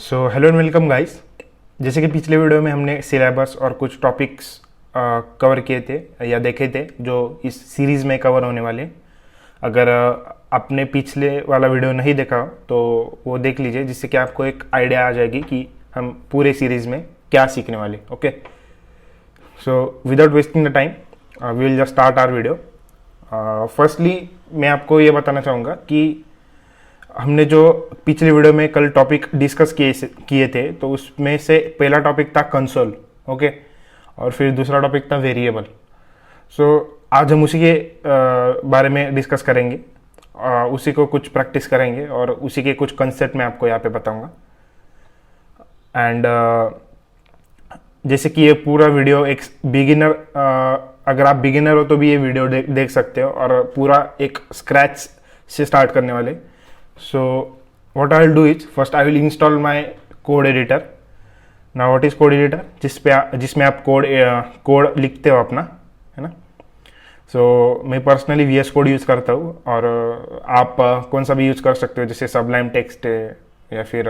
So hello and welcome guys. जैसे कि पिछले वीडियो में हमने सिलेबस और कुछ टॉपिक्स कवर किए थे या देखे थे जो इस सीरीज़ में कवर होने वाले। अगर आपने पिछले वाला वीडियो नहीं देखा तो वो देख लीजिए, जिससे कि आपको एक आइडिया आ जाएगी कि हम पूरे सीरीज़ में क्या सीखने वाले। Okay, so without wasting the time we will just start our video. Firstly मैं आपको ये बताना चाहूँगा कि हमने जो पिछले वीडियो में कल टॉपिक डिस्कस किए थे, तो उसमें से पहला टॉपिक था कंसोल। ओके, और फिर दूसरा टॉपिक था वेरिएबल। सो आज हम उसी के बारे में डिस्कस करेंगे, उसी को कुछ प्रैक्टिस करेंगे और उसी के कुछ कंसेप्ट मैं आपको यहाँ पे बताऊंगा। एंड जैसे कि ये पूरा वीडियो एक बिगिनर, अगर आप बिगिनर हो तो भी ये वीडियो देख सकते हो, और पूरा एक स्क्रैच से स्टार्ट करने वाले। So what I will do is first I will install my code editor. Now what is code editor? जिसमें आप कोड लिखते हो अपना, है ना। So मैं पर्सनली VS कोड यूज़ करता हूँ, और आप कौन सा भी यूज़ कर सकते हो, जैसे सबलाइम टेक्स्ट है या फिर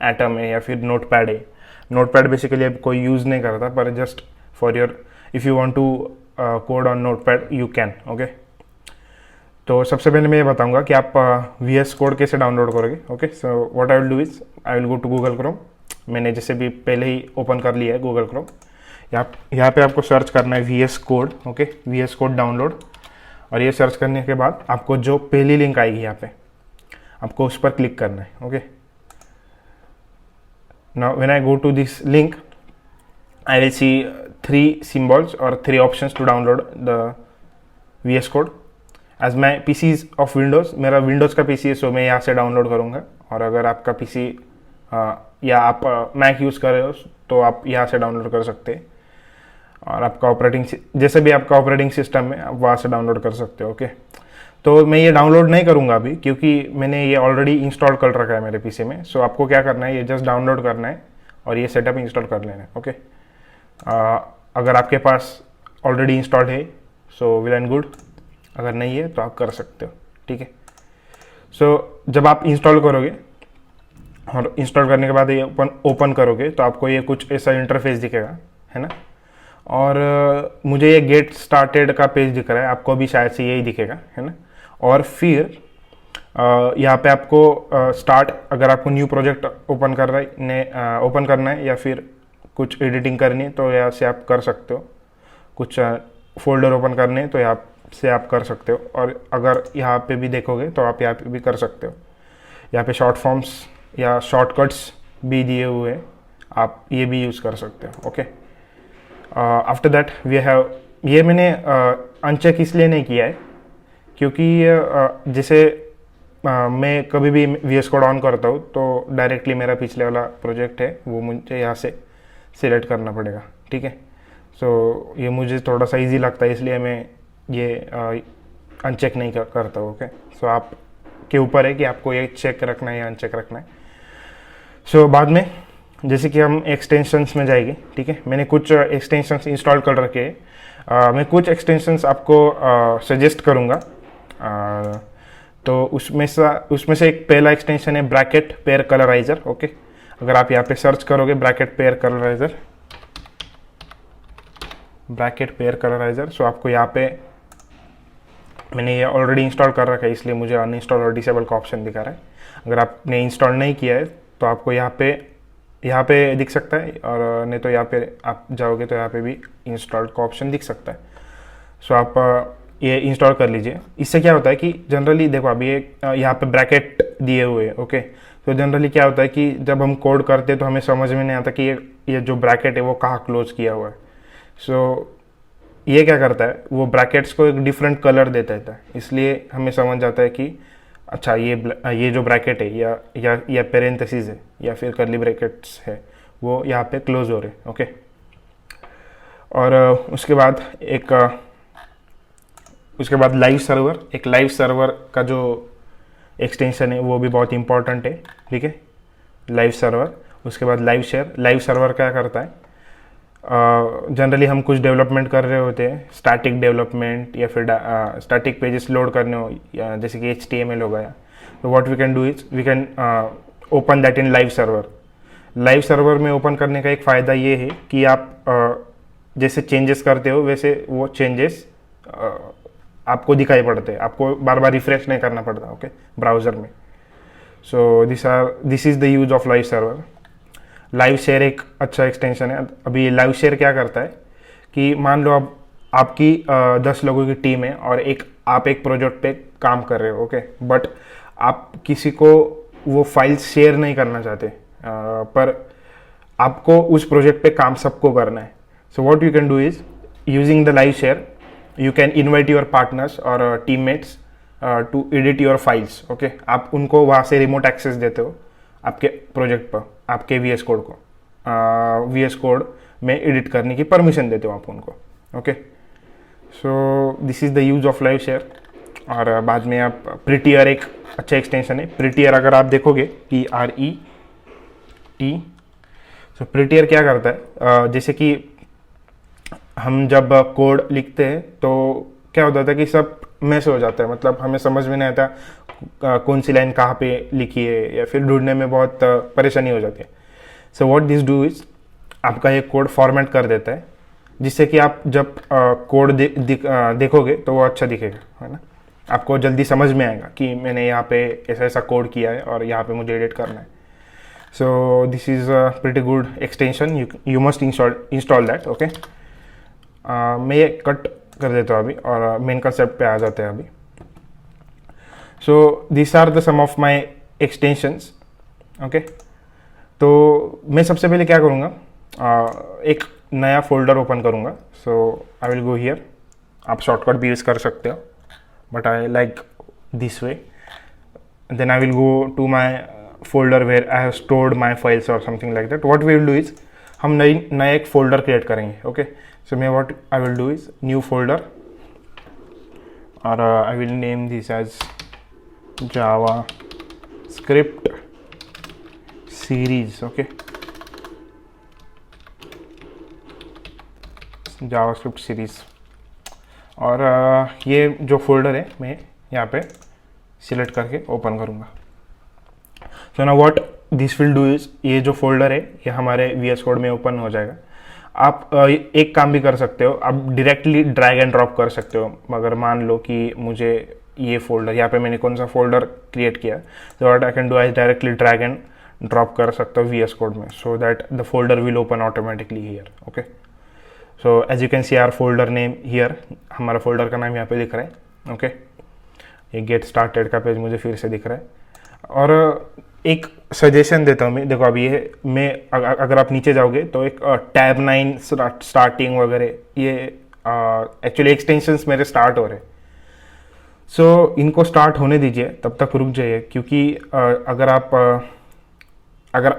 एटम है या फिर नोटपैड है। नोटपैड बेसिकली अब कोई यूज़ नहीं करता, पर just for your if you want to code on Notepad you can. Okay, तो सबसे पहले मैं ये बताऊंगा कि आप VS कोड कैसे डाउनलोड करोगे। Okay, so what I will do is I will go to Google Chrome. मैंने जैसे भी पहले ही ओपन कर लिया है गूगल क्रोम। यहाँ पे आपको सर्च करना है VS code. Okay, VS code download, और ये सर्च करने के बाद आपको जो पहली लिंक आएगी यहाँ पे आपको उस पर क्लिक करना है। Okay, now when I go to this link I will see 3 symbols और 3 options to download the VS code. As my PC of Windows, मेरा विंडोज़ का पीसी है, सो मैं यहाँ से डाउनलोड करूँगा। और अगर आपका पीसी या आप मैक यूज़ कर रहे हो तो आप यहाँ से डाउनलोड कर सकते हैं, और आपका जैसे भी आपका ऑपरेटिंग सिस्टम है आप वहाँ से डाउनलोड कर सकते हो। ओके, तो मैं ये डाउनलोड नहीं करूँगा अभी, क्योंकि मैंने ये ऑलरेडी इंस्टॉल कर रखा है मेरे पीसी में। सो आपको क्या करना है, ये जस्ट डाउनलोड करना है और ये सेटअप इंस्टॉल कर लेना है। ओके, अगर आपके पास ऑलरेडी इंस्टॉल्ड है सो वेल एंड गुड, अगर नहीं है तो आप कर सकते हो। ठीक है, सो जब आप इंस्टॉल करोगे और इंस्टॉल करने के बाद ये ओपन करोगे तो आपको ये कुछ ऐसा इंटरफेस दिखेगा, है ना। और मुझे ये गेट स्टार्टेड का पेज दिख रहा है, आपको भी शायद से यही दिखेगा, है ना। और फिर यहाँ पे आपको स्टार्ट, अगर आपको न्यू प्रोजेक्ट ओपन करना है या फिर कुछ एडिटिंग करनी है तो यहाँ से आप कर सकते हो। कुछ फोल्डर ओपन करने हैं तो यहाँ से आप कर सकते हो, और अगर यहाँ पे भी देखोगे तो आप यहाँ पे भी कर सकते हो। यहाँ पे शॉर्ट फॉर्म्स या शॉर्टकट्स भी दिए हुए हैं, आप ये भी यूज़ कर सकते हो। Okay, after that we have, ये मैंने अनचेक इसलिए नहीं किया है क्योंकि जैसे मैं कभी भी VS कोड ऑन करता हूँ तो डायरेक्टली मेरा पिछले वाला प्रोजेक्ट है वो मुझे यहाँ से सिलेक्ट करना पड़ेगा। ठीक है, सो ये मुझे थोड़ा सा ईजी लगता है, इसलिए मैं ये अनचेक नहीं करता हूँ। ओके, सो आप के ऊपर है कि आपको ये चेक रखना है या अनचेक रखना है। सो बाद में जैसे कि हम एक्सटेंशंस में जाएंगे, ठीक है, मैंने कुछ एक्सटेंशंस इंस्टॉल कर रखे हैं। मैं कुछ एक्सटेंशंस आपको सजेस्ट करूँगा। तो उसमें से एक पहला एक्सटेंशन है ब्रैकेट पेयर कलराइजर। ओके, अगर आप यहाँ पे सर्च करोगे ब्रैकेट पेयर कलराइजर, सो आपको यहाँ पे, मैंने ये ऑलरेडी इंस्टॉल कर रखा है इसलिए मुझे अनइंस्टॉल और डिसेबल का ऑप्शन दिखा रहा है। अगर आपने इंस्टॉल नहीं किया है तो आपको यहाँ पे दिख सकता है, और नहीं तो यहाँ पे आप जाओगे तो यहाँ पे भी इंस्टॉल का ऑप्शन दिख सकता है। सो आप ये इंस्टॉल कर लीजिए। इससे क्या होता है कि जनरली देखो अभी यहाँ पे ब्रैकेट दिए हुए हैं। ओके, तो जनरली क्या होता है कि जब हम कोड करते हैं तो हमें समझ में नहीं आता कि ये जो ब्रैकेट है वो कहाँ क्लोज किया हुआ है। सो ये क्या करता है, वो ब्रैकेट्स को एक डिफरेंट कलर देता है, इसलिए हमें समझ जाता है कि अच्छा ये जो ब्रैकेट है या पेरेंथेसिस है या फिर कर्ली ब्रैकेट्स है वो यहाँ पे क्लोज हो रहे हैं। ओके, और उसके बाद लाइव सर्वर का जो एक्सटेंशन है वो भी बहुत इंपॉर्टेंट है। ठीक है, लाइव सर्वर, उसके बाद लाइव सर्वर क्या करता है, जनरली हम कुछ डेवलपमेंट कर रहे होते हैं, स्टैटिक डेवलपमेंट या फिर स्टैटिक पेजेस लोड करने हो, या जैसे कि HTML हो गया, तो what we can do is we can open that in live server. Live server में ओपन करने का एक फ़ायदा ये है कि आप जैसे चेंजेस करते हो वैसे वो चेंजेस आपको दिखाई पड़ते हैं, आपको बार बार रिफ्रेश नहीं करना पड़ता, ओके, ब्राउज़र में। So this is the use of live server. Live share एक अच्छा एक्सटेंशन है। अभी लाइव शेयर क्या करता है कि मान लो अब आपकी 10 लोगों की टीम है और आप एक प्रोजेक्ट पे काम कर रहे हो, ओके, बट आप किसी को वो फाइल्स शेयर नहीं करना चाहते, पर आपको उस प्रोजेक्ट पे काम सबको करना है। So what you can do is using the live share you can invite your partners और teammates to edit your files, okay. आप उनको वहाँ से रिमोट एक्सेस देते हो आपके प्रोजेक्ट पर, आपके VS कोड को VS कोड में एडिट करने की परमिशन देते हो आप उनको, okay. So this is the use of live share. और बाद में आप प्रिटियर एक अच्छा एक्सटेंशन है। प्रिटियर अगर आप देखोगे PRET, सो प्रिटियर क्या करता है, जैसे कि हम जब कोड लिखते हैं तो क्या होता था कि सब मैस हो जाता है, मतलब हमें समझ में नहीं आता कौन सी लाइन कहाँ पे लिखी है, या फिर ढूंढने में बहुत परेशानी हो जाती है। So what this do is आपका ये कोड फॉर्मेट कर देता है, जिससे कि आप जब कोड देखोगे तो वो अच्छा दिखेगा, है ना। आपको जल्दी समझ में आएगा कि मैंने यहाँ पे ऐसा ऐसा कोड किया है और यहाँ पे मुझे एडिट करना है। So this is a pretty good extension, you must install that, okay. मैं ये कट कर देता हूँ अभी और मेन कंसेप्ट पे आ जाते हैं अभी। So this are the some of my extensions, okay. तो मैं सबसे पहले क्या करूँगा, एक नया फोल्डर ओपन करूँगा। So I will go here, आप शॉर्टकट भी यूज़ कर सकते हो, but I like this way. Then I will go to my folder where I have stored my files और something like that. What we will do is हम नया एक folder create करेंगे, ओके। सो मैं what I will do is new folder और I will name this as JavaScript series, okay, Java script series. और ये जो folder है मैं यहाँ पे सिलेक्ट करके ओपन करूँगा। सो ना what this will do is ये जो फोल्डर है ये हमारे VS कोड में ओपन हो जाएगा। आप एक काम भी कर सकते हो, आप डायरेक्टली ड्रैग एंड ड्रॉप कर सकते हो। मगर मान लो कि मुझे ये फोल्डर, यहाँ पे मैंने कौन सा फोल्डर क्रिएट किया, तो what I can do, I directly drag and drop कर सकता हूँ VS कोड में, so that the folder will open automatically here, okay. So as you can see our folder name here, हमारा folder का नाम यहाँ पे दिख रहा है, ओके। ये गेट स्टार्टेड का पेज मुझे फिर से दिख रहा है। और एक सजेशन देता हूँ मैं, देखो अभी ये मैं अगर आप नीचे जाओगे तो एक टैब 9 स्टार्टिंग वगैरह ये एक्चुअली एक्सटेंशंस मेरे स्टार्ट हो रहे हैं। सो इनको स्टार्ट होने दीजिए, तब तक रुक जाइए, क्योंकि अगर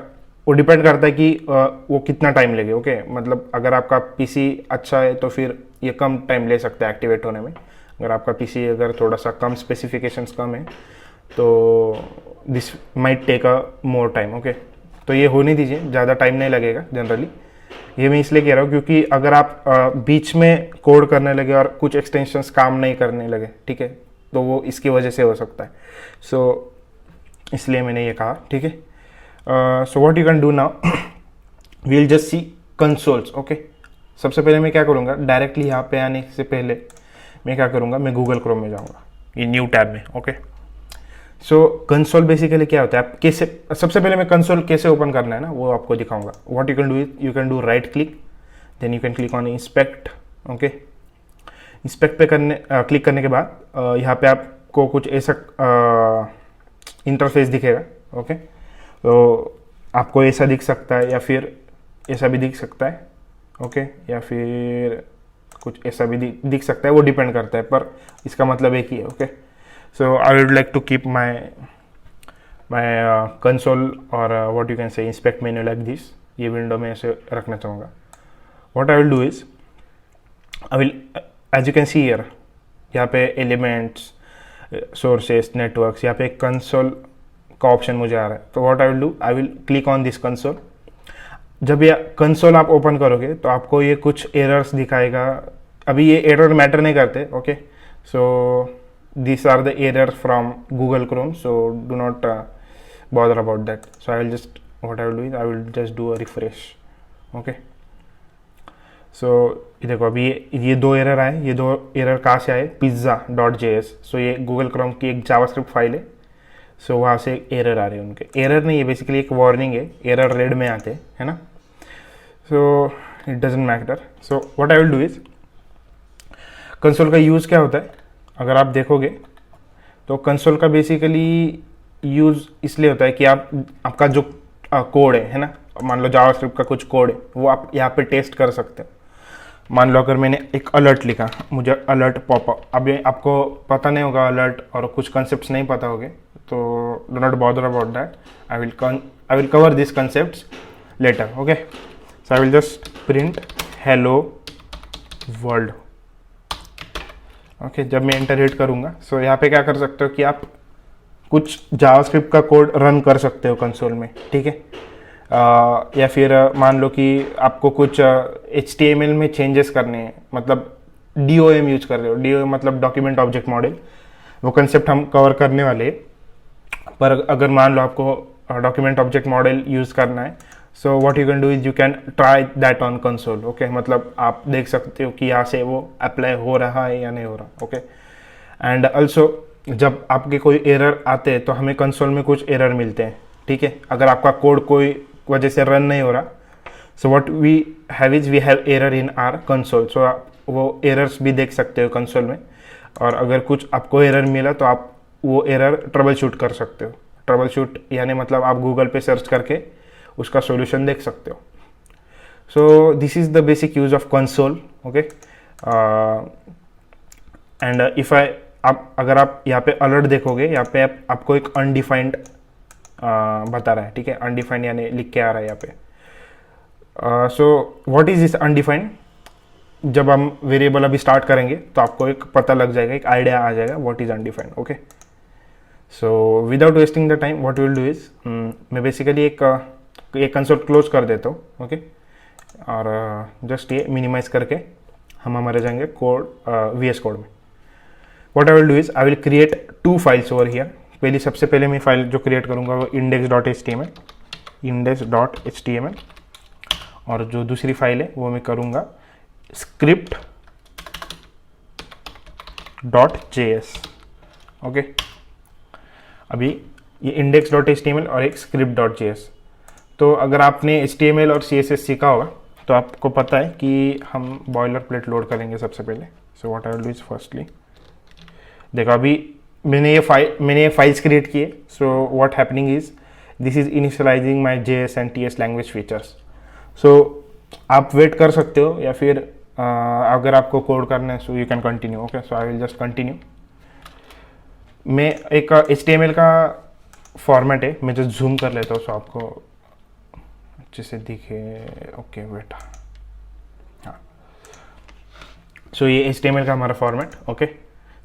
वो डिपेंड करता है कि वो कितना टाइम लेगे, ओके। मतलब अगर आपका PC अच्छा है तो फिर ये कम टाइम ले सकता है एक्टिवेट होने में। अगर आपका PC अगर थोड़ा सा कम स्पेसिफिकेशंस कम है तो this might take a more time, okay. तो ये होने दीजिए, ज़्यादा टाइम नहीं लगेगा जनरली। ये मैं इसलिए कह रहा हूँ क्योंकि अगर आप बीच में कोड करने लगे और कुछ एक्सटेंशंस काम नहीं करने लगे, ठीक है, तो वो इसकी वजह से हो सकता है। सो इसलिए मैंने ये कहा, ठीक है। So what you can do now, we will just see consoles, okay. सबसे पहले मैं क्या करूँगा, डायरेक्टली यहाँ पे आने से पहले मैं क्या करूँगा, मैं गूगल क्रोम में जाऊँगा, ये न्यू टैब में, ओके। सो कंसोल बेसिकली क्या होता है, आप कैसे, सबसे पहले मैं कंसोल कैसे ओपन करना है ना वो आपको दिखाऊंगा। What you can do, you can do right click, then you can click on inspect, okay. Inspect पे क्लिक करने के बाद यहाँ पे आपको कुछ ऐसा इंटरफेस दिखेगा, ओके। तो आपको ऐसा दिख सकता है या फिर ऐसा भी दिख सकता है, ओके, या फिर कुछ ऐसा भी दिख सकता है, वो डिपेंड करता है, पर इसका मतलब एक ही है, okay. So I would like to keep my console or what you can say inspect menu like this. ये विंडो में ऐसे रखना चाहूँगा। What I will do is I will, as you can see here, यहाँ पे elements, sources, networks, यहाँ पे console का ऑप्शन मुझे आ रहा है। तो what I will do, I will click on this console. जब ये कंसोल आप ओपन करोगे तो आपको ये कुछ एरर्स दिखाएगा। अभी ये एरर मैटर नहीं करते, okay. So these are the errors from Google Chrome, so do not bother about that. So I will just what I will do is I will just do a refresh. Okay, so देखो अभी ये दो error आए. ये दो error कहाँ से आए? pizza.js. सो ये गूगल क्रोम की एक जावास्क्रिप्ट फाइल है. सो वहाँ से एरर आ रहे हैं उनके. एरर नहीं है, बेसिकली एक वार्निंग है. एरर रेड में आते हैं, है ना. So it doesn't matter. So what I will do is, console का यूज़ क्या होता है अगर आप देखोगे तो कंसोल का बेसिकली यूज़ इसलिए होता है कि आपका जो कोड है ना, मान लो जावास्क्रिप्ट का कुछ कोड है वो आप यहाँ पे टेस्ट कर सकते हो. मान लो अगर मैंने एक अलर्ट लिखा, मुझे अलर्ट पॉपअप, अभी आपको पता नहीं होगा अलर्ट और कुछ कंसेप्ट्स नहीं पता होंगे तो do not bother about that. I will cover this concepts later. Okay, so I will just print hello world. Okay, जब मैं इंटर हिट करूँगा सो यहाँ पे क्या कर सकते हो कि आप कुछ जावास्क्रिप्ट का कोड रन कर सकते हो कंसोल में, ठीक है. या फिर मान लो कि आपको कुछ HTML में चेंजेस करने हैं, मतलब DOM यूज कर रहे हो. DOM मतलब डॉक्यूमेंट ऑब्जेक्ट मॉडल. वो कंसेप्ट हम कवर करने वाले हैं. पर अगर मान लो आपको डॉक्यूमेंट ऑब्जेक्ट मॉडल यूज करना है, so what you can do is you can try that on console. Okay, मतलब आप देख सकते हो कि यहाँ से वो अप्लाई हो रहा है या नहीं हो रहा. ओके, एंड ऑल्सो जब आपके कोई एरर आते हैं तो हमें कंसोल में कुछ एरर मिलते हैं, ठीक है. अगर आपका कोड कोई वजह से रन नहीं हो रहा, so what we have is we have error in our console. So आप वो एरर्स भी देख सकते हो कंसोल में. और अगर कुछ आपको एरर मिला तो आप वो एरर ट्रबल शूट कर सकते हो. ट्रबल शूट यानी मतलब आप गूगल पे सर्च करके उसका सॉल्यूशन देख सकते हो. सो this is the basic use of console. Okay, and if अगर आप यहाँ पे अलर्ट देखोगे, यहाँ पे आपको एक अनडिफाइंड बता रहा है, ठीक है. अनडिफाइंड यानी लिख के आ रहा है यहाँ पे. सो व्हाट इज दिस अनडिफाइंड? जब हम वेरिएबल अभी स्टार्ट करेंगे तो आपको एक पता लग जाएगा, एक आइडिया आ जाएगा what is undefined. Okay, so without wasting the time what will do is, मैं बेसिकली एक कंसोल क्लोज कर देता हूँ. ओके, और जस्ट ये मिनिमाइज करके हम हमारे जाएंगे कोड VS कोड में. What I will do is I will create 2 files over here. पहली सबसे पहले मैं फाइल जो क्रिएट करूँगा वो index.html, और जो दूसरी फाइल है वो मैं करूँगा script.js. ओके, अभी ये index.html और एक script.js. तो अगर आपने HTML और CSS सीखा होगा तो आपको पता है कि हम बॉयलर प्लेट लोड करेंगे सबसे पहले. So what I will do is firstly, देखो अभी मैंने ये फाइल्स क्रिएट किए. So what happening is this is initializing my JS and TS language features. So आप वेट कर सकते हो या फिर अगर आपको कोड करना है so you can continue. Okay, so I will just continue. मैं एक HTML का फॉर्मेट है, मैं जस्ट जूम कर लेता हूँ सो आपको अच्छे से दिखे. ओके वेट, हाँ. सो ये HTML का हमारा format. Okay,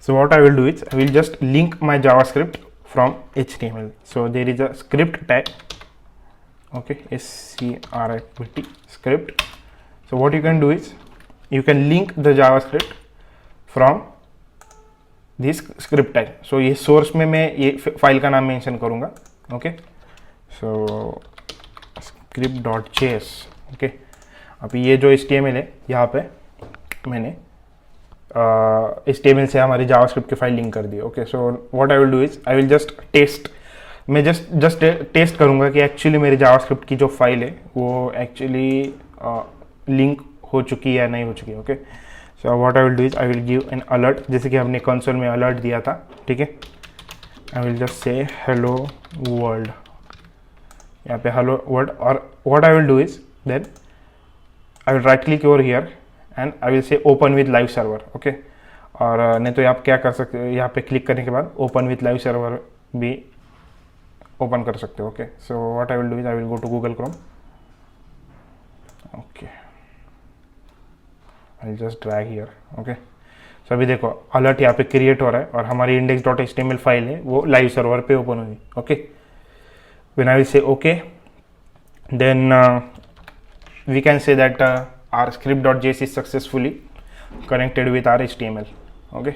so what I will do is I will just link my JavaScript from HTML. So there is a script tag. Okay, script script. So what you can do is you can link the JavaScript from this script tag. So ये source में मैं ये file का नाम mention करूँगा. Okay, so script.js. Okay, अभी ये जो HTML है यहाँ पे मैंने HTML से हमारी जावास्क्रिप्ट की फाइल लिंक कर दी. Okay, so what I will do is I will just test. मैं जस्ट टेस्ट करूँगा कि एक्चुअली मेरी जावास्क्रिप्ट की जो फाइल है वो एक्चुअली लिंक हो चुकी है या नहीं हो चुकी है. Okay, so what I will do is I will give an alert, जैसे कि हमने कंसोल में अलर्ट दिया था, ठीक है. I will just say hello world, यहाँ पे हेलो वर्ल्ड. और what I will do is then I will right click over here and I will say open with live server. Okay, और नहीं तो आप क्या कर सकते हो, यहाँ पे क्लिक करने के बाद ओपन विथ लाइव सर्वर भी ओपन कर सकते हो. Okay, so what I will do is I will go to Google Chrome. Okay, I will just drag here. Okay, so अभी देखो अलर्ट यहाँ पे क्रिएट हो रहा है और हमारी index.html फाइल है वो लाइव सर्वर पे ओपन होगी. Okay, when I will say okay then we can say that our script.js is successfully connected with our HTML. Okay,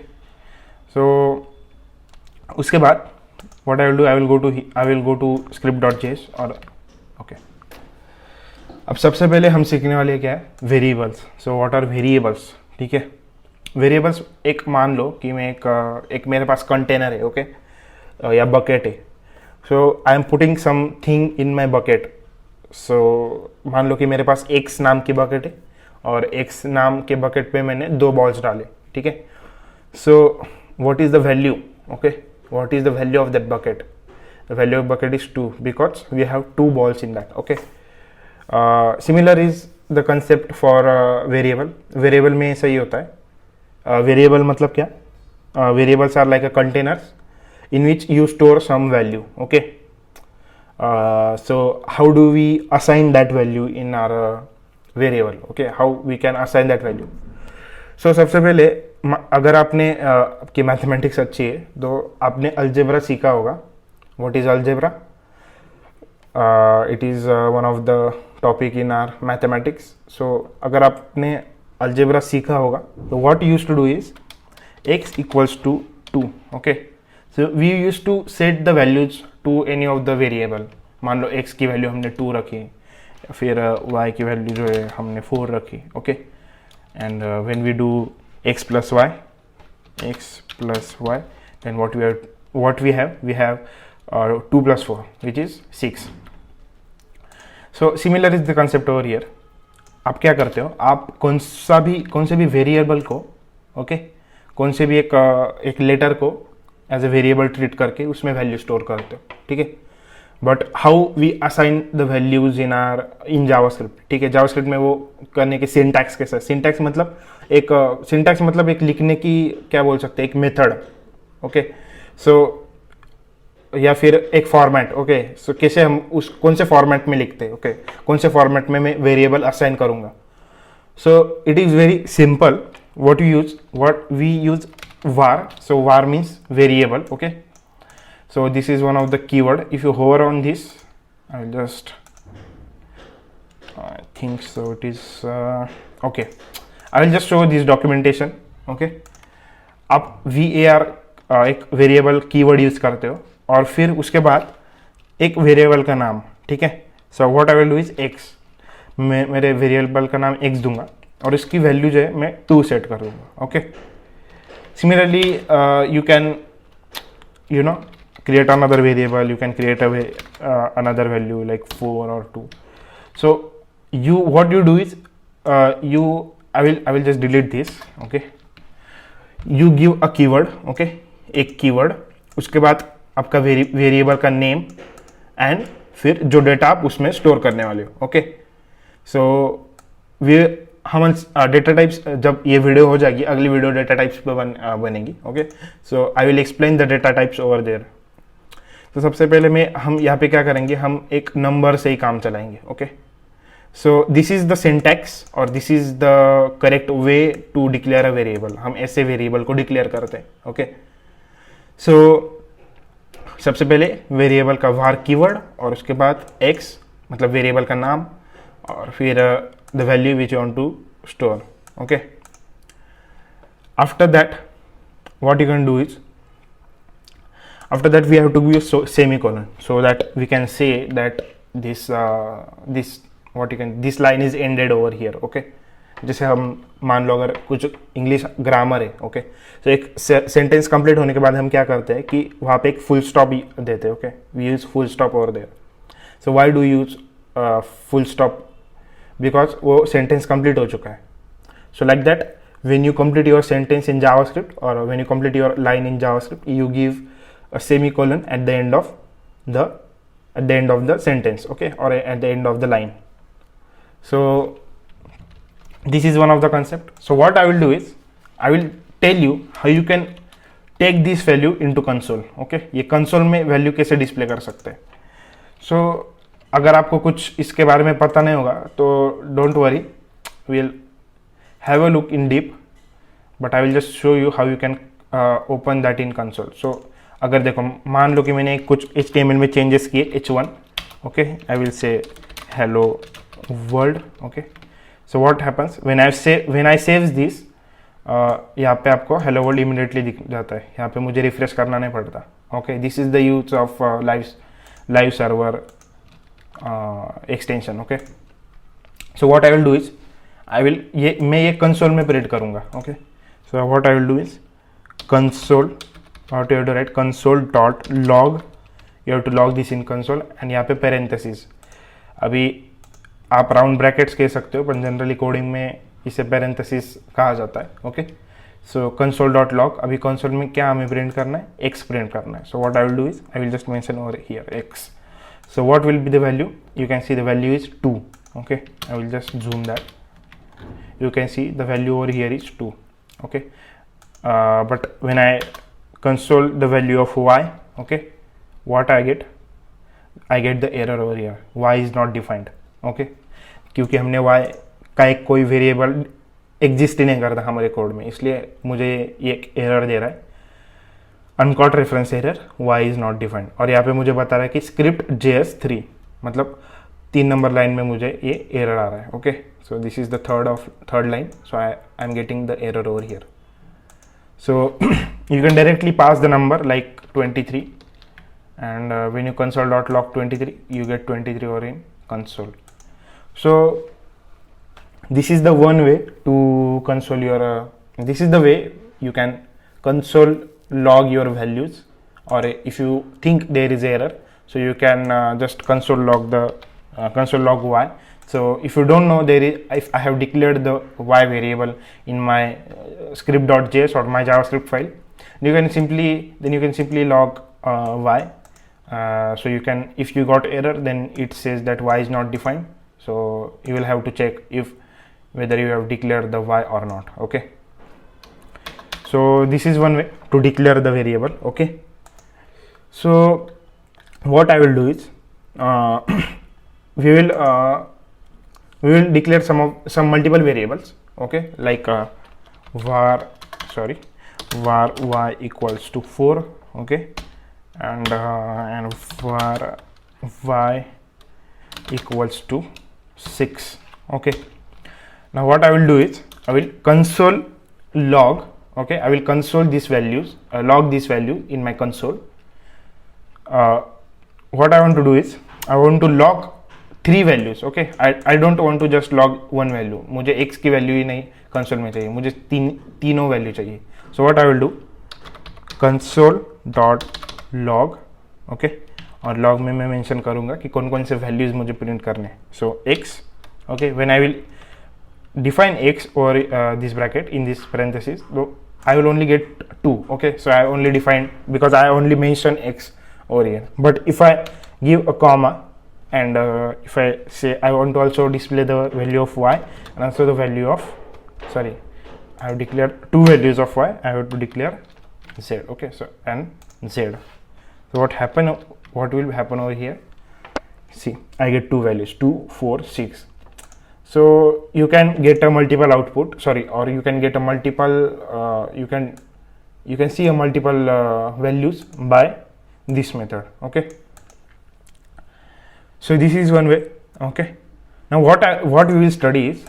so उसके बाद what I will do I will go to script.js और okay अब सबसे पहले हम सीखने वाले क्या है, variables. So what are variables. ठीक है, वेरिएबल्स एक मान लो कि मैं एक मेरे पास कंटेनर है, ओके या बकेट है. So I am putting something in my bucket. So मान लो कि मेरे पास एक्स नाम की बकेट है और एक्स नाम के बकेट पे मैंने 2 बॉल्स डाले. ठीक है, so what is the value. Okay, what is the value of that bucket. The value of bucket is 2 because we have 2 balls in that. Okay, similar is the concept for variable. Variable में सही होता है. Variable मतलब क्या, variables are like a containers in which you store some value. Okay, so how do we assign that value in our variable. Okay, how we can assign that value. So सबसे पहले अगर आपने आपकी mathematics अच्छी है तो आपने algebra सीखा होगा. What is algebra? It is one of the topic in our mathematics. So अगर आपने अलजेब्रा सीखा होगा तो what you used to do is x equals to 2. Okay, so we used to set the values to any of the variable. मान लो x की value हमने 2 रखी, फिर y की वैल्यू जो है हमने 4 रखी. Okay, and when we do x plus y then what we have 2 plus 4 which is 6. so similar is the concept over here. आप क्या करते हो, आप कौन से भी वेरिएबल को, ओके कौन से भी एक लेटर को एज ए वेरिएबल ट्रीट करके उसमें वैल्यू स्टोर करते हो. ठीक है, but how we assign the values in JavaScript. ठीक है, जावास्क्रिप्ट में वो करने के सिंटैक्स के साथ. सिंटैक्स मतलब एक लिखने की क्या बोल सकते हैं, एक मेथड. ओके, सो या फिर एक फॉर्मेट. ओके, सो कैसे हम उस कौन से फॉर्मेट में लिखते हैं. ओके, कौन से फॉर्मेट में मैं वेरिएबल असाइन करूंगा. So it is very simple. what we use var. so var means variable. Okay, so this is one of the keyword. If you hover on this, I think so it is okay, I will just show this documentation. Okay, आप var एक variable keyword use करते हो और फिर उसके बाद एक variable का नाम. ठीक है, so what I will do is x. मैं मेरे वेरिएबल का नाम x दूंगा और इसकी वैल्यू जो है मैं 2 सेट कर दूंगा. Okay, similarly you can create another variable. You can create another value like 4 or 2. so what you do is I will just delete this. Okay, you give a keyword. Okay, एक keyword, उसके बाद आपका variable का name and फिर जो data आप उसमें store करने वाले हो. ओके, सो हम डेटा टाइप्स, जब ये वीडियो हो जाएगी अगली वीडियो डेटा टाइप्स पे बनेगी. Okay, so I will explain the data types over there. तो सबसे पहले हम यहाँ पे क्या करेंगे, हम एक नंबर से ही काम चलाएंगे. Okay, so this is the syntax और this is the correct way to declare a variable. हम ऐसे वेरिएबल को डिक्लेयर करते हैं. ओके, सो सबसे पहले वेरिएबल का var कीवर्ड और उसके बाद x मतलब वेरिएबल का नाम और फिर the value which you want to store. Okay, after that what you can do is, after that we have to give a semicolon so that we can say that this line is ended over here. Okay, जैसे हम मान लो अगर कुछ English grammar है. Okay, तो एक sentence complete होने के बाद हम क्या करते हैं कि वहाँ पे एक फुल स्टॉप देते हैं. Okay, we use full stop over there. So why do use full stop, because वो सेंटेंस कंप्लीट हो चुका है. So like that when you complete your sentence in JavaScript और when you complete your line in JavaScript, you give a semicolon at the end of the sentence. Okay, or at the end of the line. So this is one of the concept. So what I will do is I will tell you how you can take this value into console. Okay, ये console में value कैसे display कर सकते हैं. सो अगर आपको कुछ इसके बारे में पता नहीं होगा तो don't worry, we'll have a look in deep, but I will just show you how you can open that in console. So अगर देखो मान लो कि मैंने कुछ HTML में चेंजेस किए h1. ओके, आई विल से hello world. Okay, so what happens when I saves this, यहाँ पे आपको hello world इमीडिएटली दिख जाता है. यहाँ पे मुझे रिफ्रेश करना नहीं पड़ता. Okay, this is the use of live server extension. Okay, so what I will do is मैं ये कंसोल में प्रिंट करूँगा. Okay, so what I will do is console, what you have to write console.log, you have to log this in console, and यहाँ पे parenthesis. अभी आप round brackets कह सकते हो, पर जनरली कोडिंग में इसे पेरेंथेसिस कहा जाता है. ओके, सो console.log. अभी कंसोल में क्या हमें प्रिंट करना है? x प्रिंट करना है. So what I will do is I will just mention over here x. So what will be the value? You can see the value is 2. Okay, I will just zoom that. You can see the value over here is 2. Okay, but when I console the value of y, okay, what I get the error over here. Y is not defined. Okay, क्योंकि हमने y का एक कोई variable exist ही नहीं करता हमारे code में, इसलिए मुझे ये एरर दे रहा है, uncaught reference error, y is not defined. और यहाँ पे मुझे बता रहा है कि स्क्रिप्ट JS3, मतलब 3 नंबर लाइन में मुझे ये एरर आ रहा है. Okay, so this is the third line, so I am getting the error over here. So you can directly pass the number like 23, and when you console.log 23, you get 23 over in console. So this is the one way to console your this is the way you can console log your values, or if you think there is error, so you can just console log the console log y. So if you don't know, if I have declared the y variable in my script.js or my JavaScript file, you can simply log y. So you can, if you got error, then it says that y is not defined, so you will have to check whether you have declared the y or not. Okay, so this is one way to declare the variable. Okay, so what I will do is we will declare some multiple variables. Okay, like var y equals to 4. Okay, and var y equals to 6. Okay, now what I will do is I will console log. Okay, I will console these values, log this value in my console. What I want to do is I want to log 3 values. Okay, I don't want to just log one value. मुझे x की value ही नहीं console में चाहिए, मुझे तीनों value चाहिए. So what I will do, console.log. okay, और log में मैं मेंशन करूँगा कि कौन कौन से वैल्यूज मुझे प्रिंट करने हैं. So x. Okay, when I will define x over this bracket in this parenthesis, so I will only get 2. Okay, so I only defined because I only mention x over here. But if I give a comma and if I say I want to also display the value of y and also the value of, sorry, I have declared 2 values of y, I have to declare z. Okay, so and z. So what will happen over here? See, I get 2 values, 2, 4, 6. So you can get a multiple output, sorry, or you can get a multiple you can see a multiple values by this method. Okay, so this is one way. Okay, now what we will study is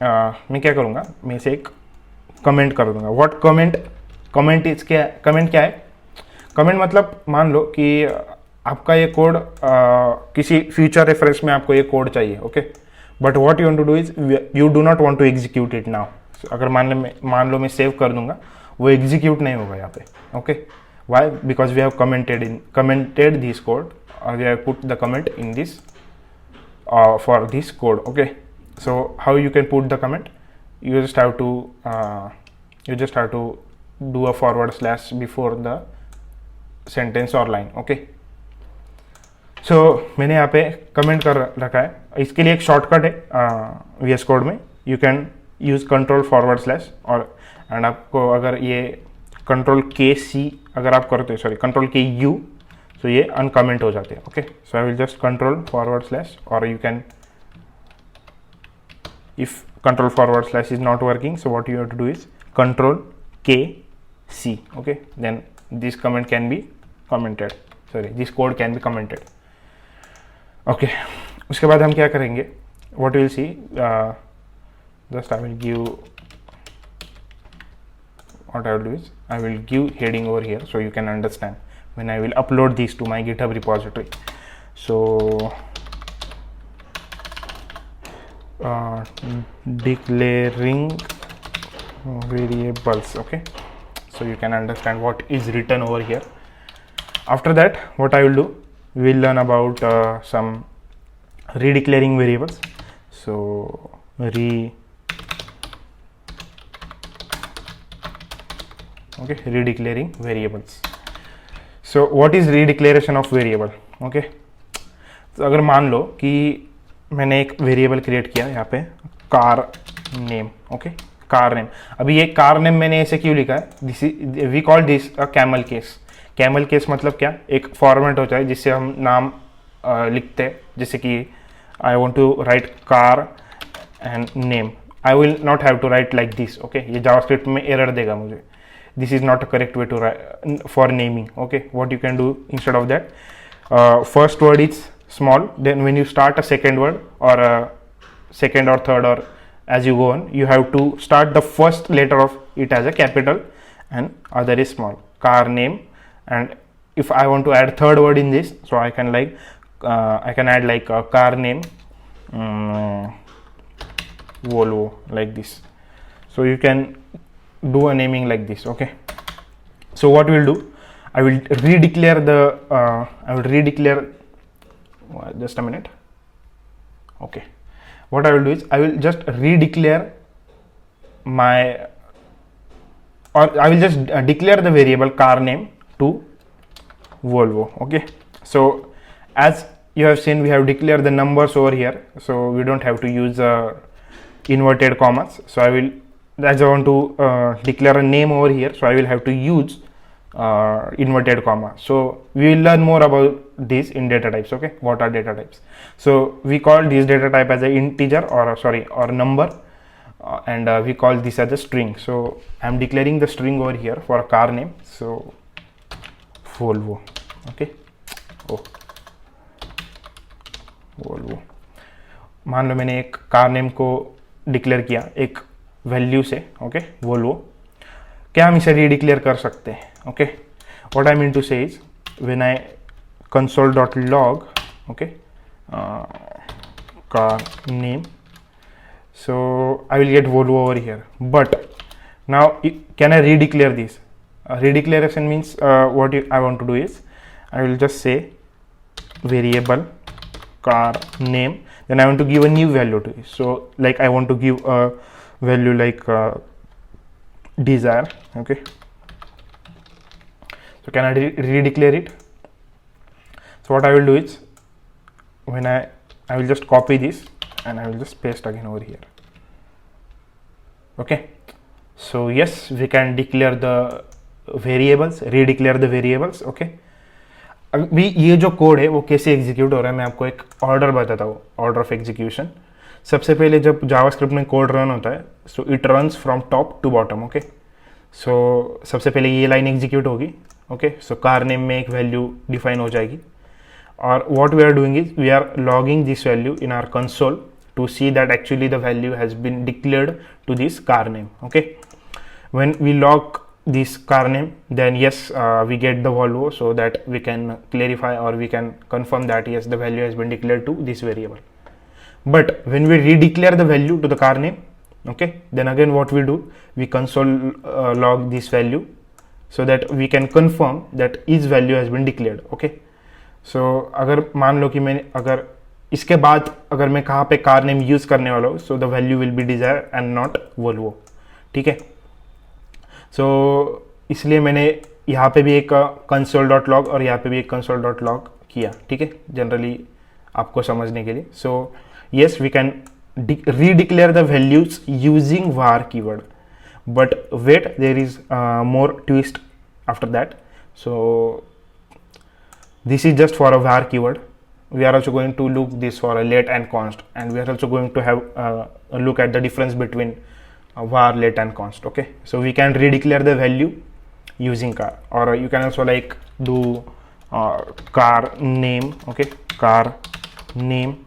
मैं क्या करूँगा, मैं इसे एक comment कर दूँगा. What comment क्या है? कमेंट मतलब मान लो कि आपका ये कोड किसी फ्यूचर रेफरेंस में आपको ये कोड चाहिए. Okay, but what you want to do is you do not want to execute it now. अगर मान लो मैं सेव कर दूंगा, वो एग्जीक्यूट नहीं होगा यहाँ पे. Okay, why? Because we have commented this code और we have put the comment in this for this code. Okay, so how you can put the comment? you just have to do a forward slash before the sentence or line. Okay, so मैंने यहाँ पे comment कर रखा है. इसके लिए एक shortcut है VS कोड में. You can use control forward slash, और एंड आपको अगर ये कंट्रोल KC अगर आप करते हो, सॉरी कंट्रोल KU, तो ये अनकमेंट हो जाते हैं. Okay, so I will just control forward slash, और you can, if control forward slash is not working, so what you have to do is control KC. Okay, then this comment can be commented, sorry, this code can be commented. Okay, उसके बाद हम क्या करेंगे, what we will see, just I will give, what I will do is I will give heading over here so you can understand when I will upload these to my GitHub repository. So declaring variables. Okay, so you can understand what is written over here. After that, what I will do, we will learn about some redeclaring variables. So redeclaring variables. So what is redeclaration of variable? Okay, तो अगर मान लो कि मैंने एक variable create किया यहाँ पे car name. Okay, car name. अभी ये कार नेम मैंने ऐसे क्यों लिखा है? This is, we call this a camel case. Camel case मतलब क्या? एक फॉर्मेट होता है जिससे हम नाम लिखते हैं, जैसे कि I want to write car and name. I will not have to write like this. Okay, ये जावास्क्रिप्ट में एरर देगा मुझे. This is not a correct way to write for naming. Okay, what you can do instead of that, first word is small, then when you start a second word or a second or third or as you go on, you have to start the first letter of it as a capital and other is small. Car name, and if I want to add third word in this, so I can like I can add like a car name Volvo, like this. So you can do a naming like this. Okay, so what we'll do, I will redeclare the just a minute. Okay, what I will do is I will just redeclare my, or I will just declare the variable car name to Volvo. Okay, so as you have seen, we have declared the numbers over here, so we don't have to use inverted commas. So I will, as I want to declare a name over here, so I will have to use inverted comma. So we will learn more about this in data types. Okay, what are data types? So we call this data type as an integer or number, and we call this as a string. So I am declaring the string over here for a car name. So Volvo. Okay, oh Volvo. मान लो मैंने एक car name को declare किया एक value से. Okay, Volvo. क्या हम इसे रीडिक्लेयर कर सकते हैं? Okay, what I mean to say is when I console.log, okay, car name, so I will get Volvo over here. But now can I redeclare this? Redeclaration means what I want to do is I will just say variable car name, then I want to give a new value to it. So like I want to give a value like desire. Okay, so can I redeclare it? So what I will do is when I will just copy this and I will just paste again over here. Okay, so yes, we can declare the variables, redeclare the variables. Okay, अभी ये जो code है वो कैसे execute हो रहा है मैं आपको एक ऑर्डर बताता हूँ, ऑर्डर ऑफ एग्जीक्यूशन. सबसे पहले जब जावास्क्रिप्ट में कोड रन होता है, so it runs from top to bottom. Okay, so सबसे पहले ये लाइन एग्जीक्यूट होगी. ओके, सो कार नेम में एक वैल्यू डिफाइन हो जाएगी, और what we are doing is we are logging this value in our console to see that actually the value has been declared to this car name. Okay, when we log this car name, then yes, we get the Volvo, so that we can clarify or we can confirm that yes, the value has been declared to this variable. But when we redeclare the value to the car name, okay, then again what we do, we console log this value so that we can confirm that each value has been declared. Okay, सो अगर मान लो कि मैंने अगर इसके बाद अगर मैं कहाँ पे कार नेम यूज़ करने वाला हूँ, so the value will be desire and not Volvo. ठीक है, सो इसलिए मैंने यहाँ पे भी एक console.log और यहाँ पे भी एक console.log किया. ठीक है, जनरली आपको समझने के लिए. So yes, we can redeclare the values using var keyword, but wait, there is more twist after that. So this is just for a var keyword. We are also going to look this for a let and const, and we are also going to have a look at the difference between var, let and const. Okay, so we can redeclare the value using car, or you can also like do car name. Okay, car name,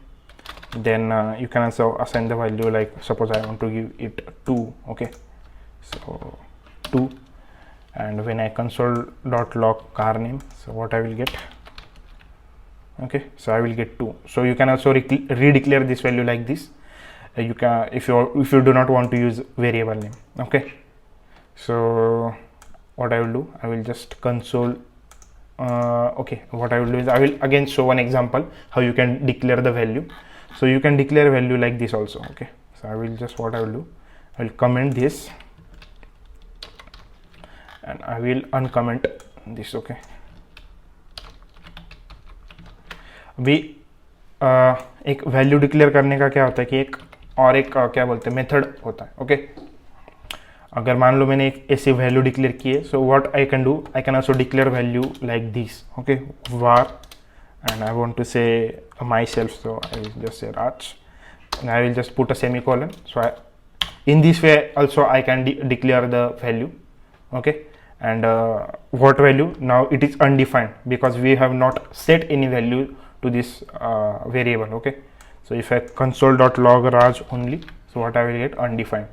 then you can also assign the value, like suppose I want to give it 2. Okay, so 2, and when I console.log car name, so what I will get, okay, so I will get 2. So you can also redeclare this value like this, you can, if you do not want to use variable name. Okay, so what I will do, I will just console. Okay, what I will do is I will again show one example how you can declare the value. So you can declare value like this also. Okay, so I will just, what I will do, I will comment this and I will uncomment this. Okay, अभी एक value declare करने का क्या होता है कि एक और एक क्या बोलते हैं मेथड होता है. ओके, अगर मान लो मैंने एक ऐसी वैल्यू डिक्लेयर की है, so what I can do, I can also declare value like this. Okay, var and I want to say myself, so I will just say Raj and I will just put a semicolon. So in this way also I can declare the value. Okay, and what value, now it is undefined because we have not set any value to this variable. Okay, so if I console.log Raj only, so what I will get, undefined.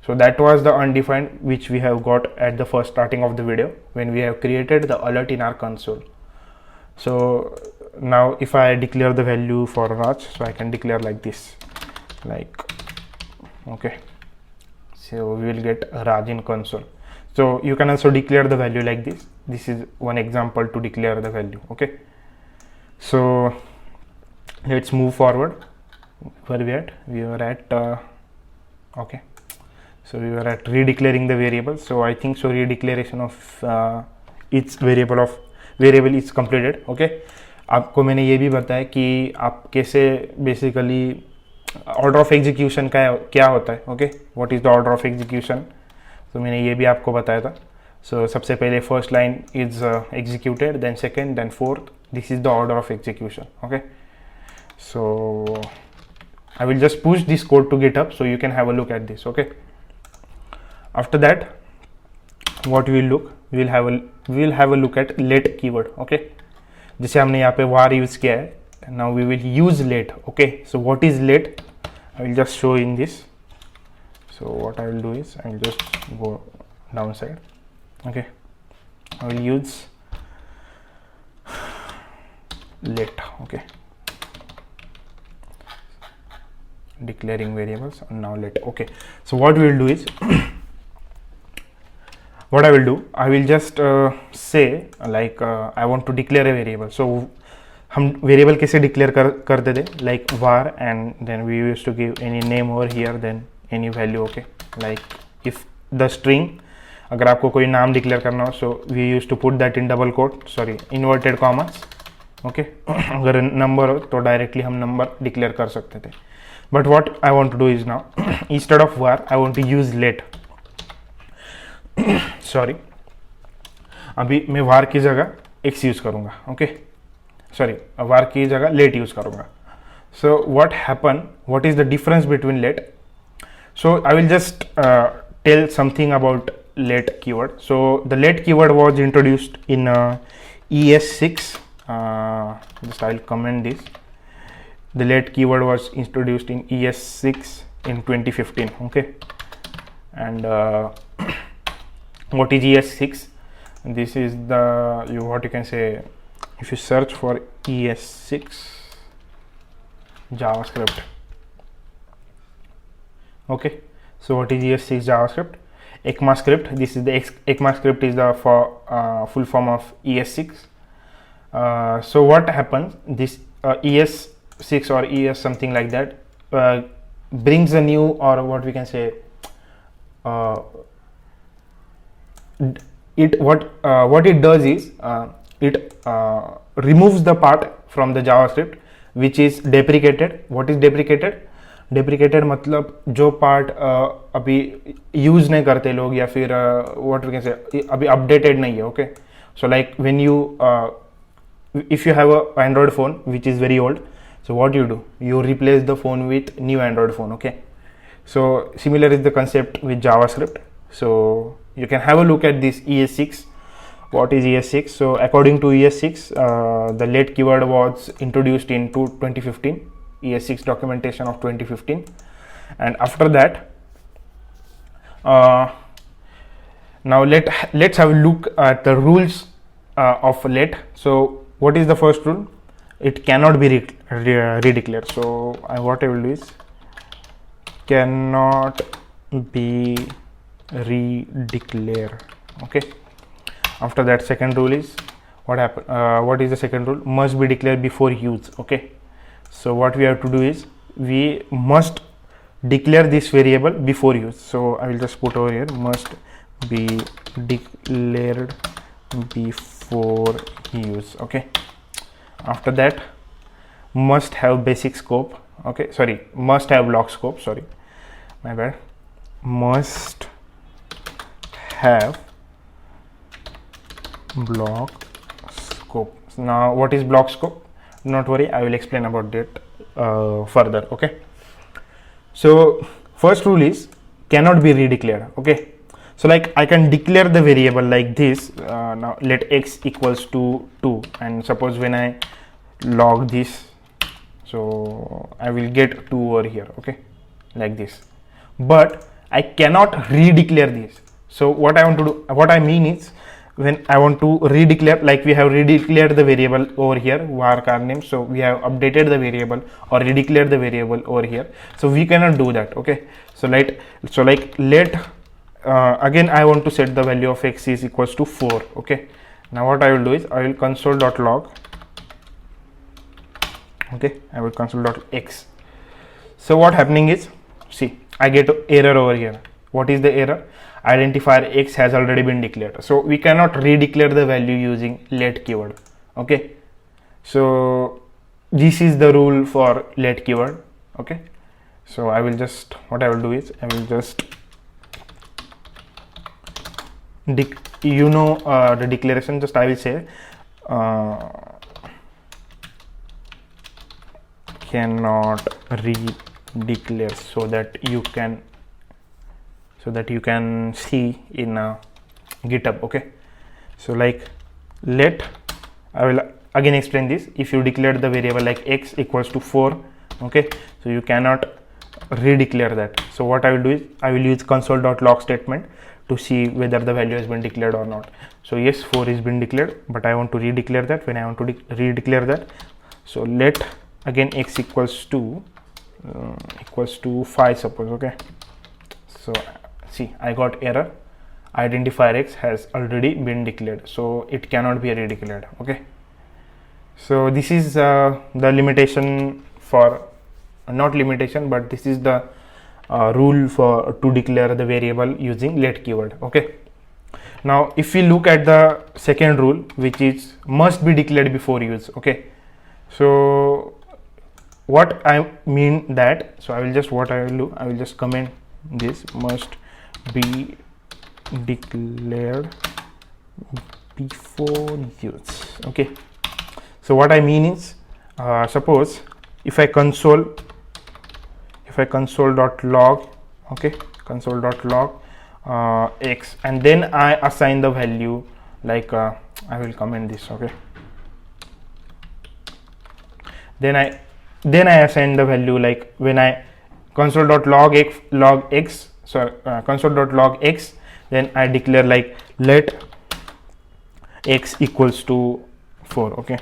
So that was the undefined which we have got at the first starting of the video when we have created the alert in our console. So now if I declare the value for Raj, so I can declare like this, like, okay, so we will get Raj in console. So you can also declare the value like this. This is one example to declare the value. Okay, so let's move forward. Where we at? We were at okay, so we were at redeclaring the variable. So I think so redeclaration of its variable is completed. Okay, आपको मैंने ये भी बताया कि आप कैसे basically order of execution का क्या होता है. Okay, what is the order of execution, तो मैंने ये भी आपको बताया था. सो सबसे पहले first line is executed, then second, then fourth. This is the order of execution. Okay, so I will just push this code to GitHub so you can have a look at this. Okay, after that what we will look, we will have a look at let keyword. Okay, जैसे हमने यहाँ पे var use किया है, now we will use let. Okay, so what is let, I will just show in this. So what I will do is I will just go downside. Okay, I will use let. Okay, declaring variables and now let. Okay, so what we will do is what I will do, I will just say like I want to declare a variable. So हम variable कैसे declare करते थे, like var and then we used to give any name over here, then any value. Okay, like if the string, अगर आपको कोई नाम declare करना हो, so we used to put that in double quote, sorry, inverted commas. Okay, अगर number हो तो directly हम number declare कर सकते थे. But what I want to do is now instead of var I want to use let. Sorry, अभी मैं var की जगह x यूज करूंगा. ओके, सॉरी, var की जगह let यूज करूंगा. So what happen, what is the difference between let? So I will just tell something about let keyword. So the let keyword was introduced in ES6. Just I'll comment this. The let keyword was introduced in ES6 in 2015. Okay, and what is ES6? This is the what you can say, if you search for ES6 JavaScript. Okay, so what is ES6 JavaScript? ECMAScript. This is the ECMAScript is the full form of ES6. So what happens? This ES6 or ES something like that brings a new, or what we can say, what it does is it removes the part from the JavaScript which is deprecated. What is deprecated? Deprecated मतलब जो part अभी use नहीं करते लोग, या फिर what we can say अभी updated नहीं है. Okay, so like when you if you have a Android phone which is very old, so what you do, you replace the phone with new Android phone. Okay, so similar is the concept with JavaScript. So you can have a look at this ES6. What is ES6? So according to ES6, the let keyword was introduced in 2015, ES6 documentation of 2015. And after that, now let's have a look at the rules of let. So what is the first rule? It cannot be redeclared. So what I will do is cannot be redeclared. Okay, after that, second rule is what is the second rule? Must be declared before use. Okay, so what we have to do is we must declare this variable before use. So I will just put over here, must be declared before use. Okay, after that, must have basic scope. Okay, sorry, must have block scope, sorry, my bad. Must have block scope. Now what is block scope? Not worry, I will explain about that further. Okay, so first rule is cannot be redeclared. Okay, so like I can declare the variable like this. Now let x equals to 2, and suppose when I log this, so I will get 2 over here. Okay, like this, but I cannot redeclare this. So what I want to do, what I mean is, when I want to redeclare, like we have redeclared the variable over here var name, so we have updated the variable or redeclared the variable over here, so we cannot do that. Okay, so let again I want to set the value of x is equals to 4. Okay, now what I will do is I will console.log. Okay, I will console.x. so what happening is, see, I get error over here. What is the error? Identifier x has already been declared, so we cannot redeclare the value using let keyword. Okay, so this is the rule for let keyword. Okay, so I will just, what I will do is I will just the declaration, just I will say cannot redeclare, so that you can see in GitHub. Okay, so like let, I will again explain this. If you declare the variable like x equals to 4, okay, so you cannot redeclare that. So what I will do is I will use console.log statement to see whether the value has been declared or not. So yes, 4 is been declared, but I want to redeclare that. When I want to redeclare that, so let again x equals to 5, suppose. Okay, so see, I got error. Identifier x has already been declared, so it cannot be redeclared. Okay, so this is the limitation for, not limitation, but this is the rule for to declare the variable using let keyword. Okay, now if we look at the second rule, which is must be declared before use. Okay, so what I mean that, so I will just, what I will do, I will just comment this must be declared before use. Okay, so what I mean is, suppose if I console.log, okay, console.log x, and then I assign the value like I will comment this. Okay, then I assign the value like when I console.log x, so console.log x, then I declare like let x equals to 4. Okay,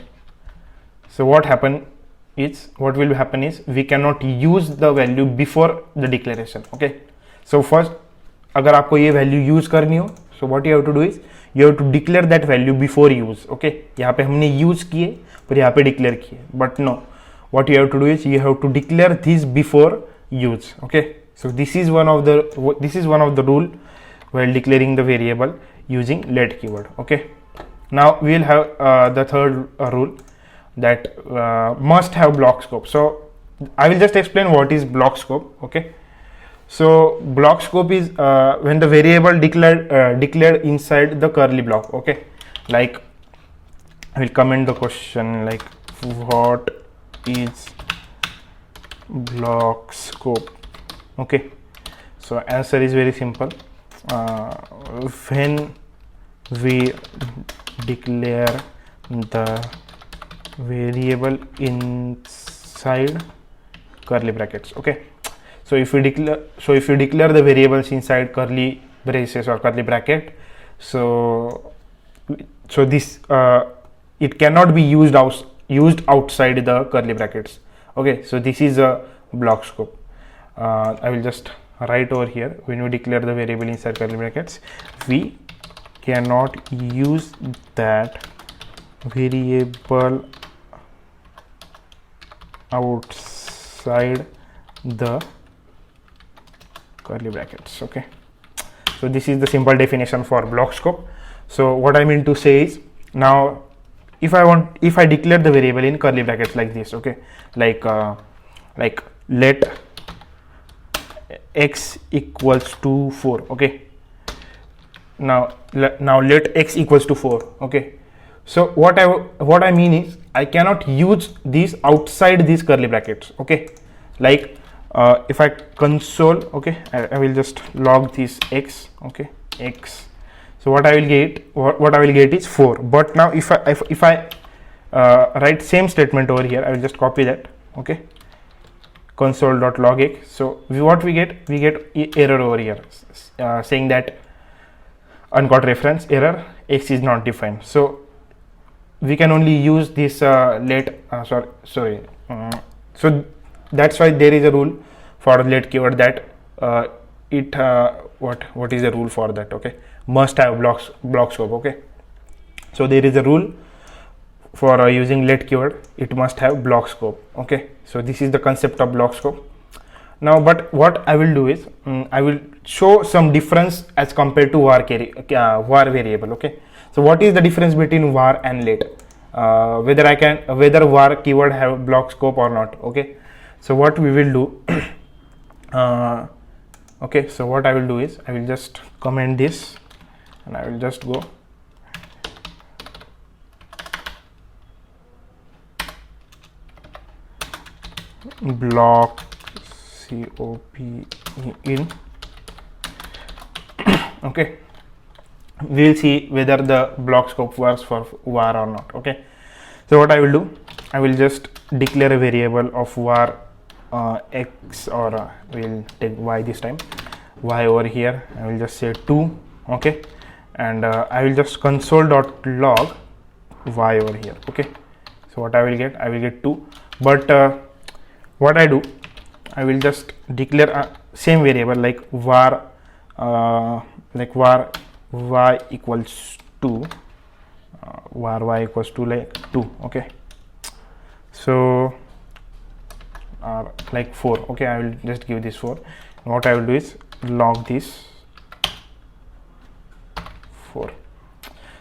so what will happen is we cannot use the value before the declaration. Okay, so first अगर आपको ये value use करनी हो, so what you have to do is you have to declare that value before use. Okay, यहाँ पे हमने use किए पर यहाँ पे declare किए, but no, what you have to do is you have to declare this before use. Okay, so this is one of the rule while declaring the variable using let keyword. Okay, now we will have the third rule, that must have block scope. So I will just explain what is block scope. Okay, so block scope is when the variable declared inside the curly block. Okay, like I will comment the question like what is block scope. Okay, so answer is very simple. When we declare the variable inside curly brackets. Okay, so if you declare the variables inside curly braces or curly bracket, so this it cannot be used outside the curly brackets. Okay, so this is a block scope. I will just write over here, when we declare the variable inside curly brackets, we cannot use that variable outside the curly brackets. Okay, so this is the simple definition for block scope. So what I mean to say is, now if I declare the variable in curly brackets like this, okay, like let x equals to 4. Okay, now let x equals to 4. Okay, so what I mean is, I cannot use this outside these curly brackets. Okay, like if I console, okay, I will just log this x. Okay, x, so what I will get is 4. But now if I write same statement over here, I will just copy that. Okay, console.log x. So what we get error over here, saying that uncaught reference error, x is not defined. So we can only use this so that's why there is a rule for let keyword that what is the rule for that? Okay, must have block scope. Okay, so there is a rule for using let keyword, it must have block scope. Okay, so this is the concept of block scope. Now, but what I will do is, I will show some difference as compared to var variable. Okay, so what is the difference between var and let? Whether var keyword have block scope or not. Okay, so what we will do, okay, so what I will do is, I will just comment this and I will just go block scope in. Okay, we will see whether the block scope works for var or not. Okay, so what I will do, I will just declare a variable of var x, or we will take y this time, y over here. I will just say 2. Okay, and I will just console.log y over here. Okay, so what I will get 2. But what I do, I will just declare a same variable like var y equals 2, var y equals to like 2. Okay, so like 4. Okay, I will just give this 4. What I will do is log this 4.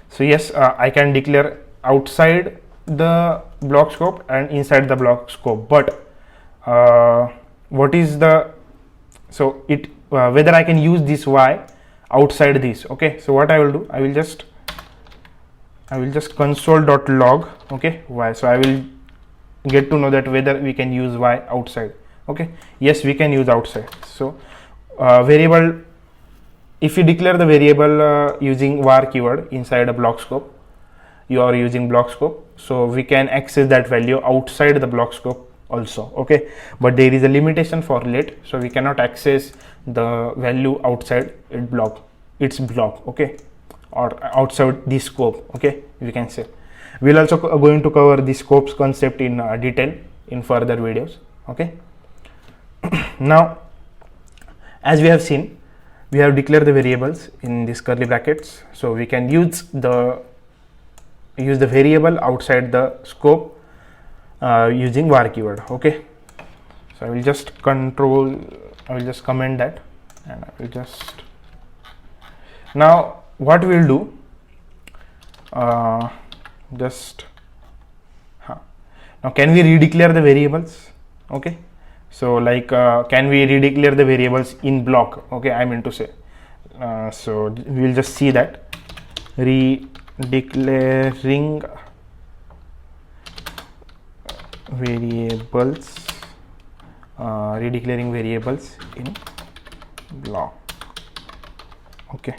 So yes, I can declare outside the block scope and inside the block scope, but what is the, so it whether I can use this y outside this. Okay, so what I will do, I will just console.log, okay, y. So I will get to know that whether we can use y outside. Okay, yes, we can use outside. So variable, if you declare the variable using var keyword inside a block scope, you are using block scope, so we can access that value outside the block scope also. Okay, but there is a limitation for let, so we cannot access the value outside its block. Okay, or outside the scope. Okay, we can say. We'll also going to cover the scopes concept in detail in further videos. Okay, now as we have seen, we have declared the variables in these curly brackets, so we can use the variable outside the scope using var keyword. Okay, so I will just comment that, and I will just, now what we will do, now can we redeclare the variables? Okay, so like can we redeclare the variables in block? Okay, I mean to say, so we will just see that redeclaring variables in block. Okay,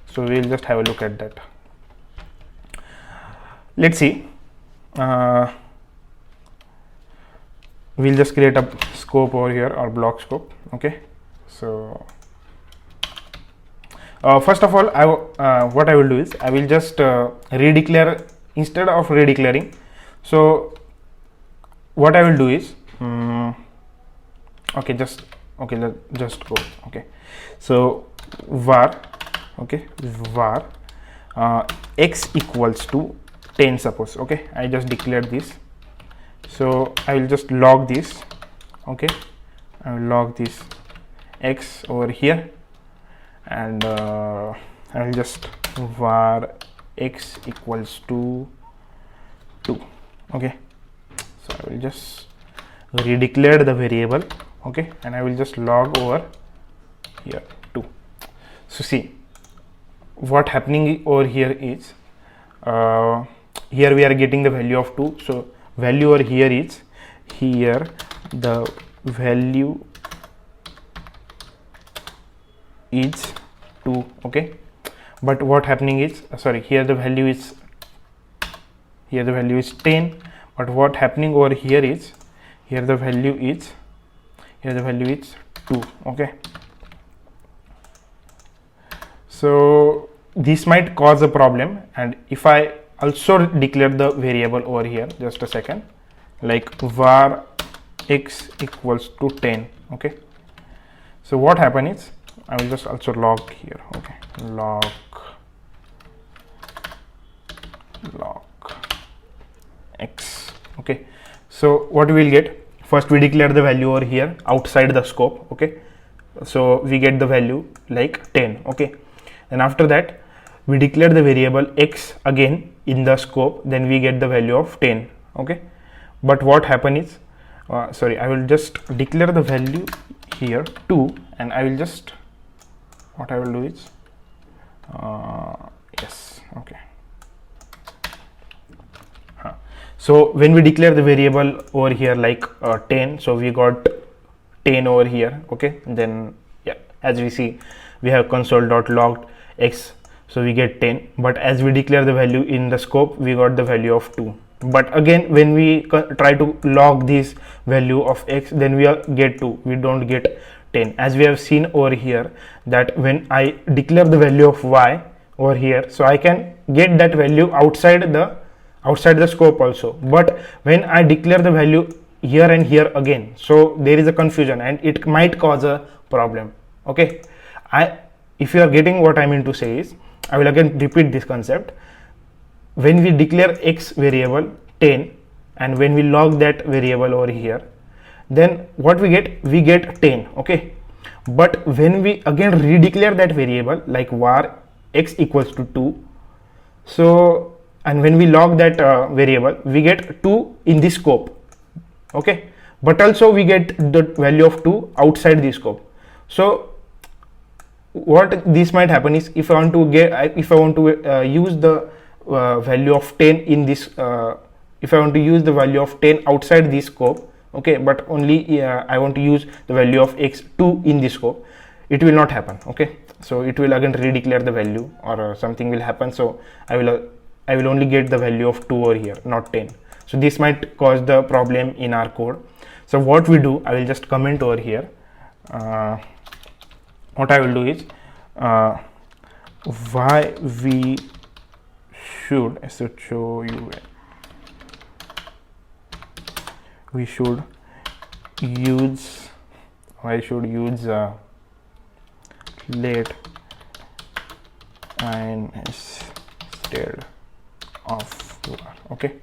so we will just have a look at that. Let's see, we'll just create a scope over here, or block scope. Okay, so first of all, what I will do is, I will just redeclare instead of redeclaring. So what I will do is, okay, just Okay, let's just go. Okay, so var, okay, var x equals to 10, suppose. Okay, I just declared this, so I will just log this. Okay, I will log this x over here, and I will just var x equals to 2. Okay, so I will just redeclare the variable. Okay, and I will just log over here 2. So see what happening over here is, here we are getting the value of 2, so value over here is, here the value is 2. Okay, but what happening is, sorry, here the value is 10, but what happening over here is, here the value is 2. Okay, so this might cause a problem. And if I also declare the variable over here, just a second, like var x equals to 10. Okay, so what happens is, I will just also log here. Okay, log x. Okay, so what we will get, first we declare the value over here outside the scope. Okay, so we get the value like 10. Okay, and after that we declare the variable x again in the scope, then we get the value of 10. Okay, but what happens is, sorry, I will just declare the value here 2, and I will just, what I will do is, yes, okay. So when we declare the variable over here like 10, so we got 10 over here. Okay, then yeah, as we see, we have console.log x, so we get 10, but as we declare the value in the scope, we got the value of 2. But again, when we try to log this value of x, then we get 2, we don't get 10, as we have seen over here, that when I declare the value of y over here, so I can get that value outside the scope also. But when I declare the value here and here again, so there is a confusion and it might cause a problem. Okay, if you are getting what I mean to say is, I will again repeat this concept. When we declare x variable 10, and when we log that variable over here, then what we get 10. Okay, but when we again redeclare that variable like var x equals to 2, so, and when we log that variable, we get 2 in the scope. Okay, but also we get the value of 2 outside the scope. So what this might happen is, if I want to use the value of 10 in this, if I want to use the value of 10 outside the scope, okay, but only I want to use the value of x2 in the scope, it will not happen. Okay, so it will again redeclare the value, or something will happen, so I will only get the value of 2 over here, not 10. So this might cause the problem in our code. So what we do, I will just comment over here. What I will do is, why we should show you, we should use, I should use let instead of var. Okay,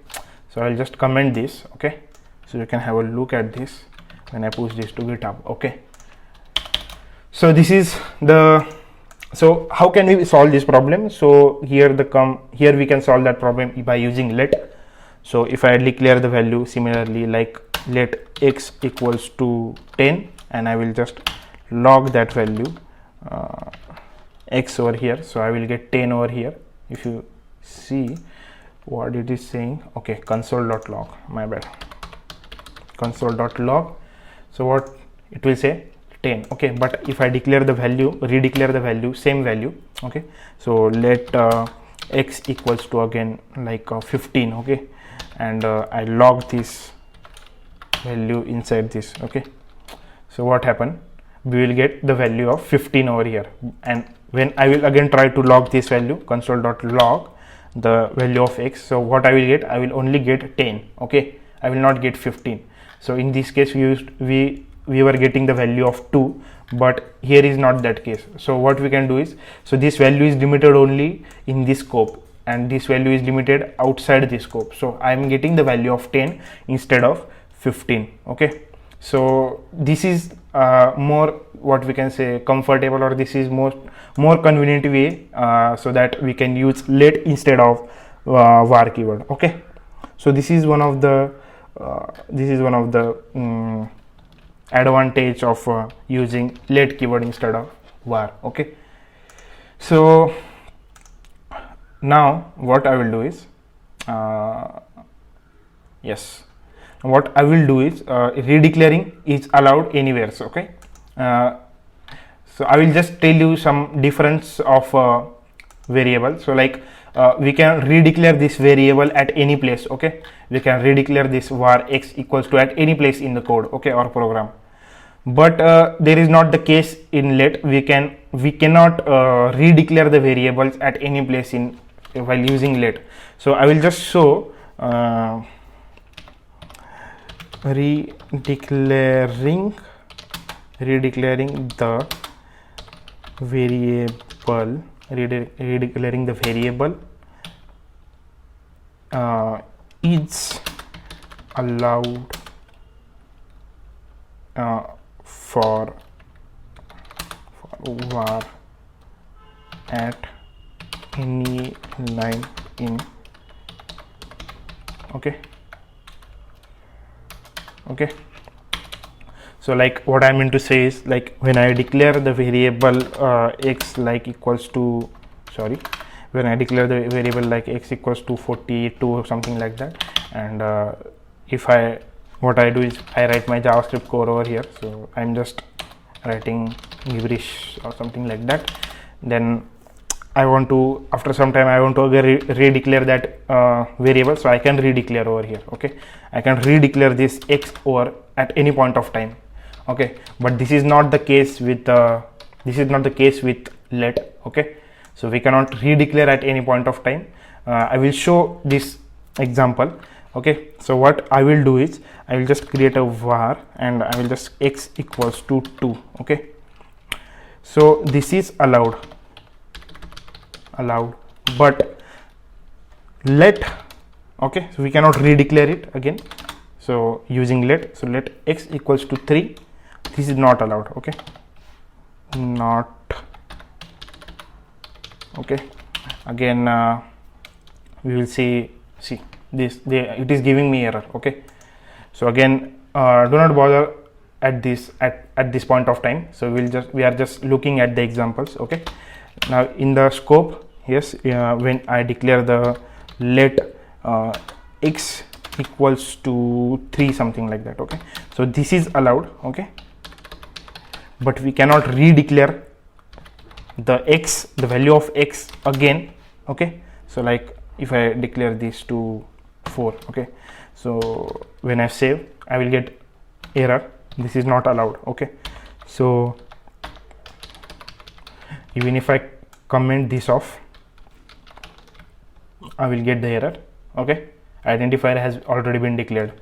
so I'll just comment this. Okay, so you can have a look at this when I push this to GitHub. Okay, so this is the, so how can we solve this problem? So here we can solve that problem by using let. So if I declare the value similarly like let x equals to 10, and I will just log that value x over here, so I will get 10 over here. If you see what it is saying, okay, console.log, my bad, console.log, so what it will say 10. Okay, but if I declare the value, redeclare the value, same value, okay, so let x equals to again like 15. Okay, and I log this value inside this. Okay, so what happened, we will get the value of 15 over here, and when I will again try to log this value, console.log the value of x, so what I will get, I will only get 10. Okay, I will not get 15. So in this case we we were getting the value of 2, but here is not that case. So what we can do is, so this value is limited only in this scope and this value is limited outside this scope. So I am getting the value of 10 instead of 15. Okay, so this is more, what we can say, comfortable, or this is more convenient way so that we can use let instead of var keyword. Okay, so this is one of the advantage of using let keyword instead of var. Okay, so now what I will do is what I will do is redeclaring is allowed anywhere. So okay, so I will just tell you some difference of variable. So like we can redeclare this variable at any place. Okay, we can redeclare this var x equals to at any place in the code, okay, or program. But there is not the case in let. We cannot redeclare the variables at any place in while using let. So I will just show redeclaring the variable, redeclaring the variable is allowed for var at any line in okay. So like what I mean to say is, like when I declare the variable x like equals to, when I declare the variable like x equals to 42 or something like that, and what I do is I write my JavaScript code over here. So I'm just writing gibberish or something like that. Then I want to, after some time, I want to redeclare that variable. So I can redeclare over here. Okay, I can redeclare this x over at any point of time. Okay, but this is not the case with let. Okay, so we cannot redeclare at any point of time. I will show this example. Okay, so what I will do is I will just create a var and I will just x equals to 2. Okay, so this is allowed, but let, okay, so we cannot redeclare it again. So using let, so let x equals to 3, this is not allowed. Okay, not okay. Again we will see this, it is giving me error. Okay, so again do not bother at this point of time. So we are just looking at the examples. Okay, now in the scope, yes, when I declare the let x equals to 3, something like that. Okay, so this is allowed. Okay, but we cannot redeclare the value of x again. Okay, so like if I declare this to 4, okay, so when I save, I will get error, this is not allowed. Okay, so even if I comment this off, I will get the error. Okay, identifier has already been declared.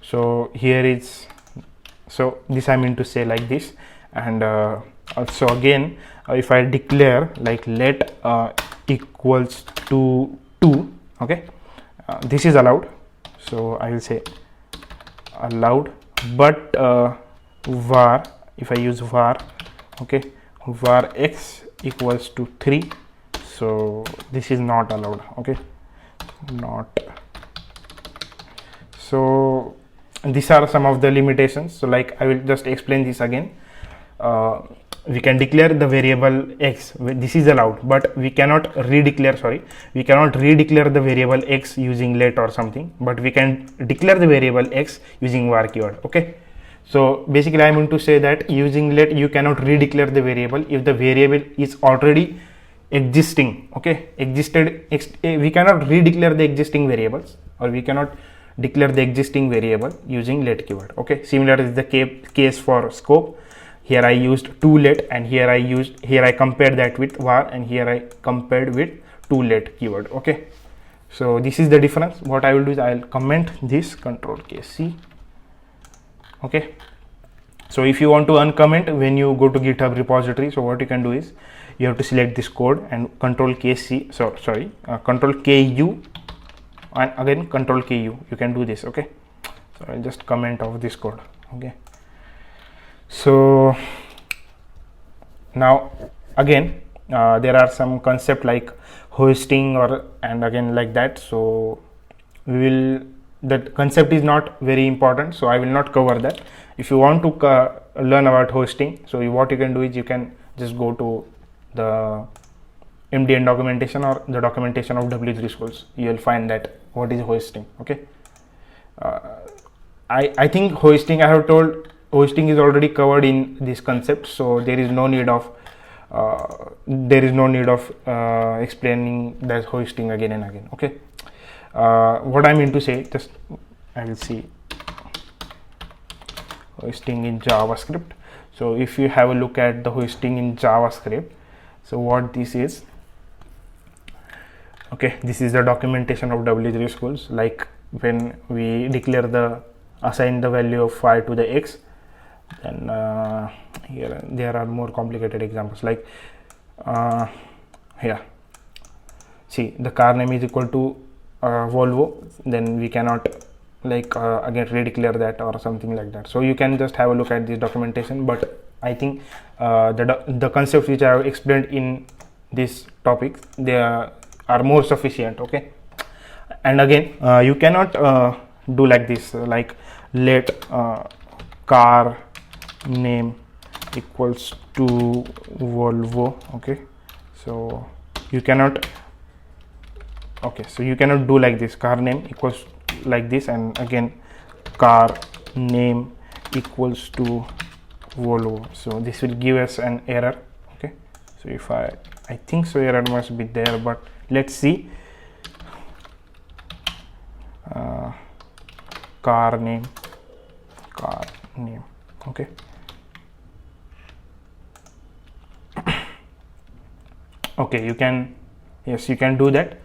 So here is, so this I mean to say like this. And also again, if I declare like let equals to 2, okay, this is allowed. So I will say allowed, but var, if I use var, okay, var x equals to 3, so this is not allowed. Okay, not. So these are some of the limitations. So like I will just explain this again. We can declare the variable x, this is allowed, but we cannot redeclare the variable x using let or something, but we can declare the variable x using var keyword. Okay, so basically I mean to say that using let you cannot redeclare the variable if the variable is already existing. Okay, we cannot redeclare the existing variables, or we cannot declare the existing variable using let keyword. Okay, similar is the case for scope. Here I used toLet, and here I compared that with var, and here I compared with toLet keyword. Okay, so this is the difference. What I will do is I will comment this, Control K C. Okay, So if you want to uncomment when you go to GitHub repository, so what you can do is you have to select this code and control KC, control KU and again control KU. You can do this. Okay, so I'll just comment of this code. Okay, so now again there are some concept like hosting and again like that. So that concept is not very important, so I will not cover that. If you want to learn about hosting, so what you can do is you can just go to the MDN documentation or the documentation of W3 Schools. You will find that what is hosting. Okay, I think hosting, I have told hosting is already covered in this concept, so there is no need of explaining that hosting again and again. Okay, what I mean to say, just I will see hosting in JavaScript. So if you have a look at the hosting in JavaScript, so what this is, okay, this is the documentation of W3 Schools. Like when we declare assign the value of phi to the x, then here there are more complicated examples, like here, see, the car name is equal to Volvo, then we cannot again redeclare that or something like that. So you can just have a look at this documentation, but I think the concepts which I have explained in this topic, they are more sufficient. Okay, and again you cannot do like this, like let car name equals to Volvo. Okay, so you cannot, okay, so you cannot do like this, car name equals like this, and again car name equals to Volvo. So this will give us an error. Okay, so if I think so error must be there, but let's see. Car name. Okay, okay, you can, yes, you can do that,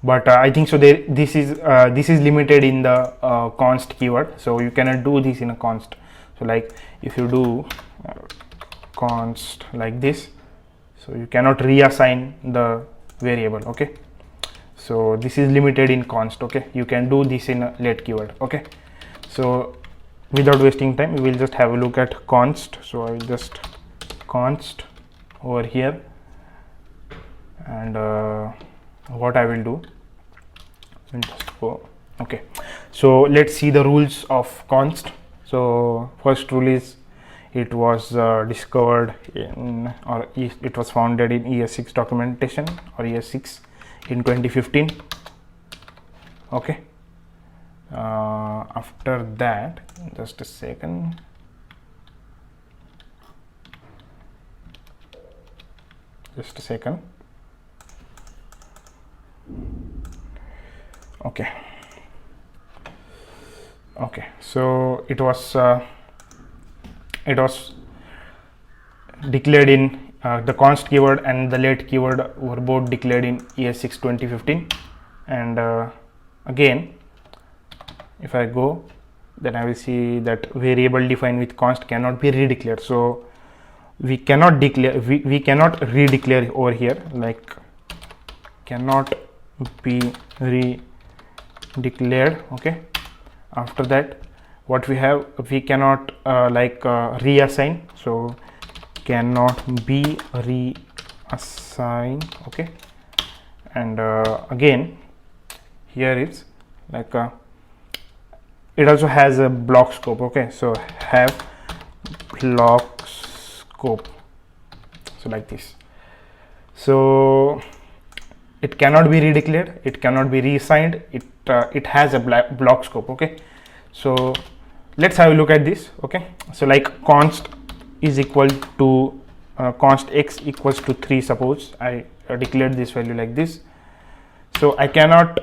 but I think so this is limited in the const keyword, so you cannot do this in a const. So like if you do const like this, so you cannot reassign the variable. Okay, so this is limited in const. Okay, you can do this in a let keyword. Okay, so without wasting time, we will just have a look at const. So I will just const over here, and what I will do, just go. Okay, so let's see the rules of const. So first rule is it was discovered in, or it was founded in ES6 documentation or ES6 in 2015. Okay, after that, just a second, okay, so it was declared in the const keyword and the let keyword were both declared in ES6 2015, and again if I go, then I will see that variable defined with const cannot be redeclared. So we cannot declare, we cannot redeclare over here, like cannot be redeclared. Okay, after that what we have, we cannot reassign, so cannot be reassigned. Okay, and again here it's like it also has a block scope. Okay, so have block scope, so like this. So it cannot be redeclared, it cannot be reassigned, it has a block scope. Okay, so let's have a look at this. Okay, so like const is equal to const x equals to 3. Suppose I declared this value like this, so I cannot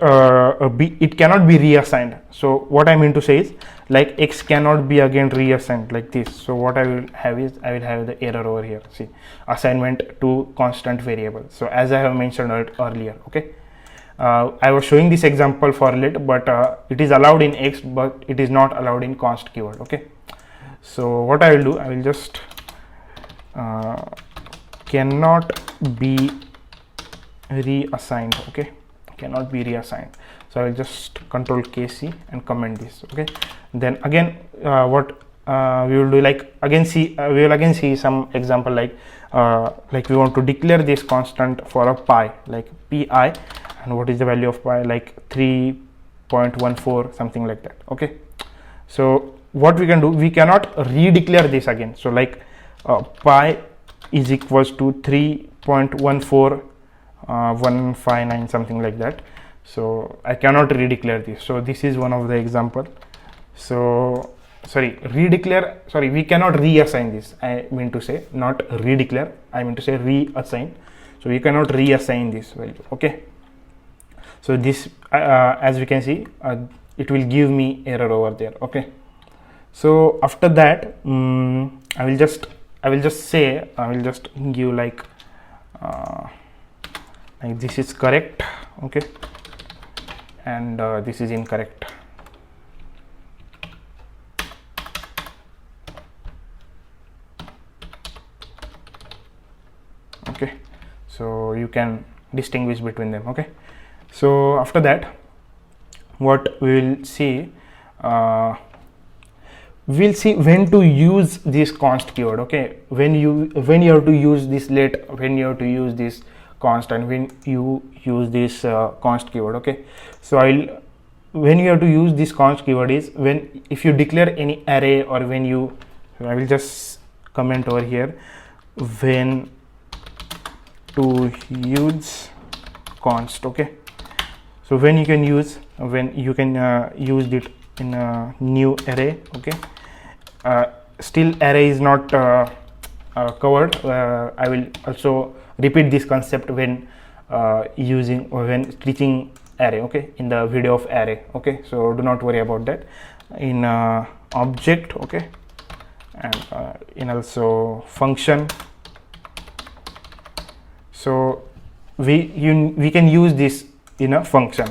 it cannot be reassigned. So what I mean to say is, like x cannot be again reassigned like this. So what I will have is, I will have the error over here. See, assignment to constant variable. So as I have mentioned earlier. Okay, I was showing this example for let, but it is allowed in x, but it is not allowed in const keyword. Okay, So what I will do, I will just cannot be reassigned. Okay, cannot be reassigned. So I will just control KC and comment this. Okay, then again what we will do, like again see we will again see some example, like we want to declare this constant for a pi, like pi, and what is the value of pi, like 3.14, something like that. Okay, so what we can do, we cannot redeclare this again. So like pi is equals to 3.14159, something like that. So I cannot redeclare this. So this is one of the example. So we cannot reassign this. I mean to say, not redeclare, I mean to say reassign. So we cannot reassign this value. Okay, so this as we can see, it will give me error over there. Okay, so after that I will just give like this is correct. Okay, and this is incorrect. Okay, so you can distinguish between them. Okay, so after that what we will see, we'll see when to use this const keyword. Okay, when you have to use this let, when you have to use this const, and when you use this const keyword. Okay, so when you have to use this const keyword is when, if you declare any array, or when you, I will just comment over here, when to use const. Okay, so when you can use it in a new array. Okay, still array is not covered. I will also repeat this concept when using or when teaching array. Okay, in the video of array. Okay, so do not worry about that. In object. Okay, and in also function. So we can use this in a function,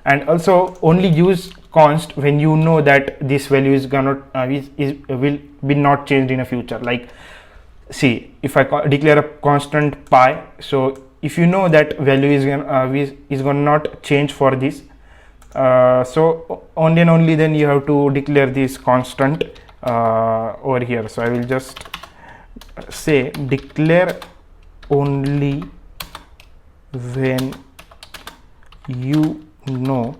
and also only use const when you know that this value is gonna will be not changed in a future. Like see, if I declare a constant pi, so if you know that value is gonna not change for this, so only and only then you have to declare this constant over here. So I will just say declare only when you know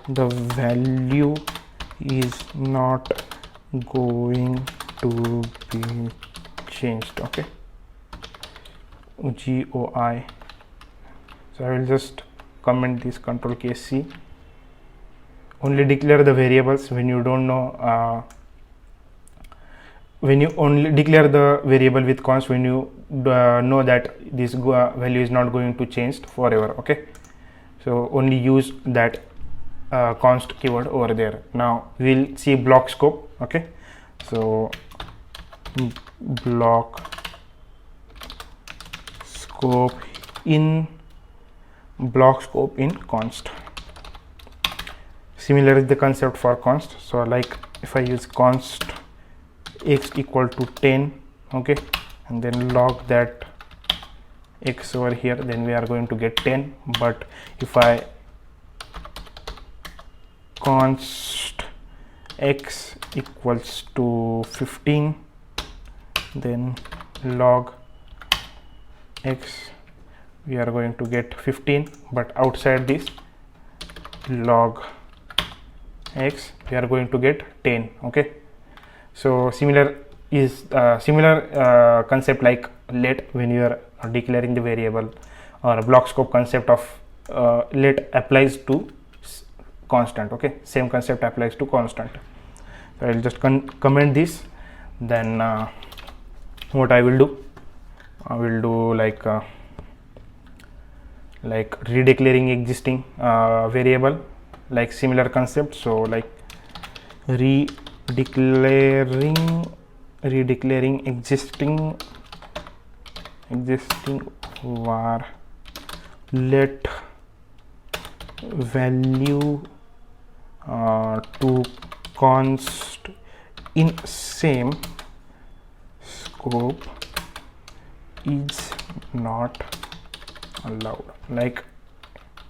the value is not going to be changed. Okay, GOI. So I will just comment this, control KC. Only declare the variables when you don't know, when you only declare the variable with const when you know that this value is not going to change forever. Okay, so only use that const keyword over there. Now we'll see block scope. Okay, so block scope in const. Similar is the concept for const. So like if I use const x equal to 10, okay, and then log that x over here, then we are going to get 10. But if I const x equals to 15, then log x, we are going to get 15, but outside this log x we are going to get 10. Okay, so similar concept like let when you are declaring the variable, or block scope concept of let applies to constant. Okay, same concept applies to constant. So I will just comment this. Then what I will do, I will do like redeclaring existing variable, like similar concept. So like redeclaring existing var let value to const in same scope is not allowed. Like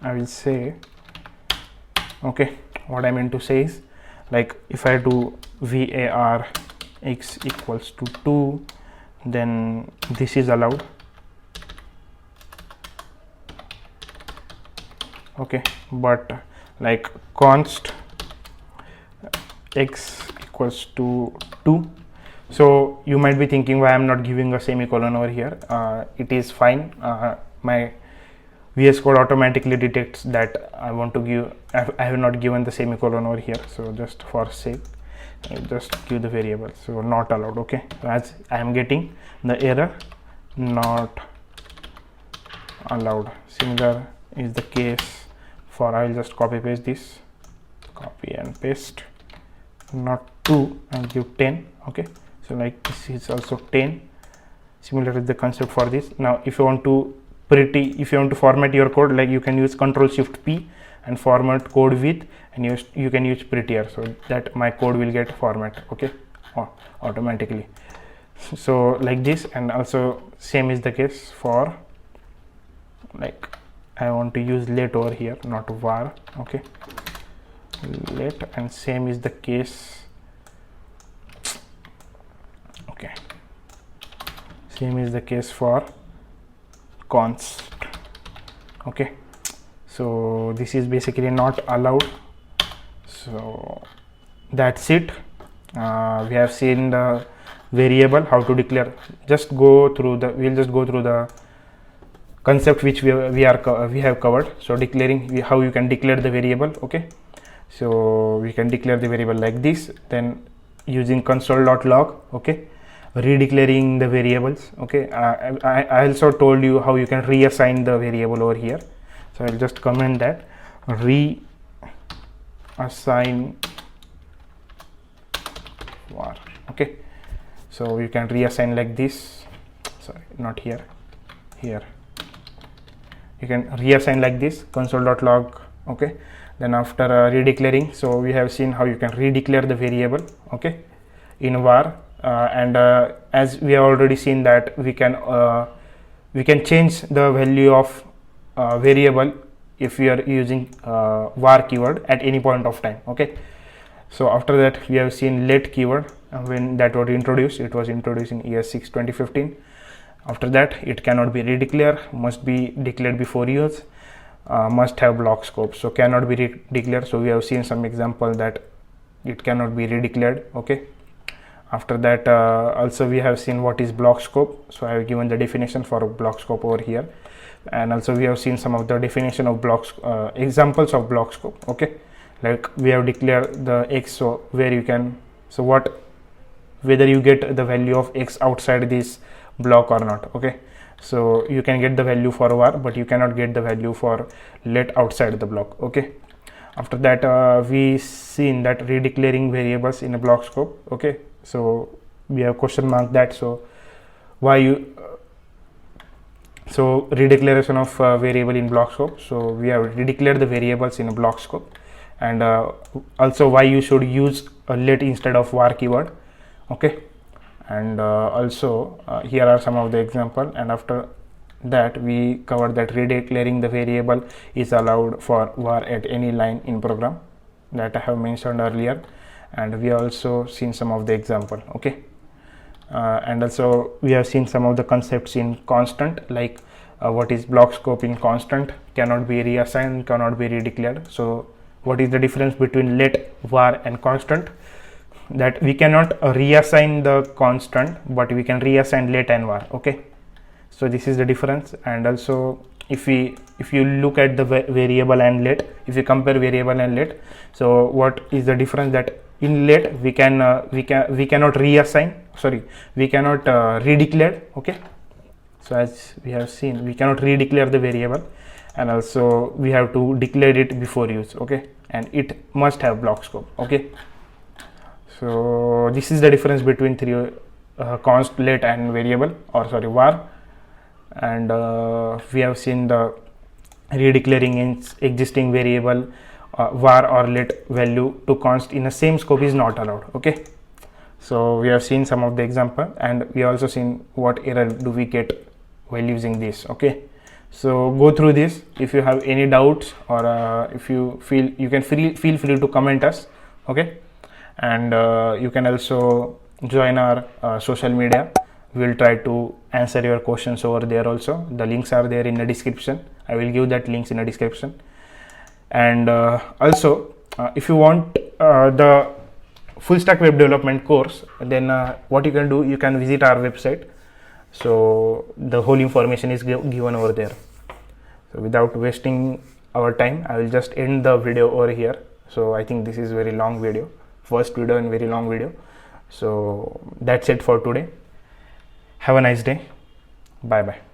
I will say, okay, what I meant to say is, like if I do var x equals to 2, then this is allowed. Okay, but like const x equals to 2, so you might be thinking why I'm not giving a semicolon over here. It is fine. My VS Code automatically detects that I want to give, I have not given the semicolon over here, so just for sake I'll just give the variable, so not allowed. Okay, so as I am getting the error not allowed. Similar is the case for, I will just copy paste this, copy and paste, not 2 and give 10. Okay, so like this is also 10. Similar is the concept for this. Now if you want to format your code, like you can use Control Shift P and format code with, and you can use prettier, so that my code will get format, okay, automatically. So like this, and also same is the case for, like I want to use let over here, not var. Okay, let, and same is the case, okay, same is the case for const. Okay, so this is basically not allowed. So that's it. We have seen the variable, how to declare. We'll just go through the concept which we have covered. So declaring, how you can declare the variable. Okay, so we can declare the variable like this, then using console.log. Okay, redeclaring the variables. Okay, I also told you how you can reassign the variable over here, so I'll just comment that reassign var. Okay, so you can reassign like this, sorry, not here, here you can reassign like this, console.log. Okay, then after redeclaring, so we have seen how you can redeclare the variable, okay, in var. And as we have already seen that we can change the value of variable if we are using var keyword at any point of time. Okay, so after that we have seen let keyword. When that was introduced, it was introduced in year 6 2015. After that, it cannot be redeclared, must be declared before use, must have block scope, so cannot be redeclared. So we have seen some example that it cannot be redeclared. Okay, after that also we have seen what is block scope, so I have given the definition for block scope over here, and also we have seen some of the definition of blocks, examples of block scope. Okay, like we have declared the x, so where you can, so whether you get the value of x outside this block or not. Okay, so you can get the value for var, but you cannot get the value for let outside the block. Okay, after that we seen that redeclaring variables in a block scope. Okay, so we have question mark that, so why you so redeclaration of variable in block scope, so we have redeclared the variables in a block scope, and also why you should use a let instead of var keyword. Okay, and also here are some of the example, and after that we covered that redeclaring the variable is allowed for var at any line in program, that I have mentioned earlier, and we also seen some of the example. Okay, and also we have seen some of the concepts in constant, like what is block scope in constant, cannot be reassigned, cannot be redeclared. So what is the difference between let, var and constant? That we cannot reassign the constant, but we can reassign let and var. Okay, so this is the difference. And also if you look at the variable and let, if you compare variable and let, so what is the difference? That in let we cannot reassign, sorry, we cannot redeclare. Okay, so as we have seen, we cannot redeclare the variable, and also we have to declare it before use. Okay, and it must have block scope. Okay, so this is the difference between const, let and variable, or sorry, var. And we have seen the redeclaring in existing variable var or let value to const in the same scope is not allowed. Okay, So we have seen some of the example, and we also seen what error do we get while using this. Okay, so go through this. If you have any doubts, or if you feel, you can feel free to comment us. Okay, and you can also join our social media. We will try to answer your questions over there also. The links are there in the description. I will give that links in the description. And also if you want the full stack web development course, then what you can do, you can visit our website. So the whole information is given over there. So without wasting our time, I will just end the video over here. So I think this is very long video, first video and very long video. So that's it for today. Have a nice day. Bye bye.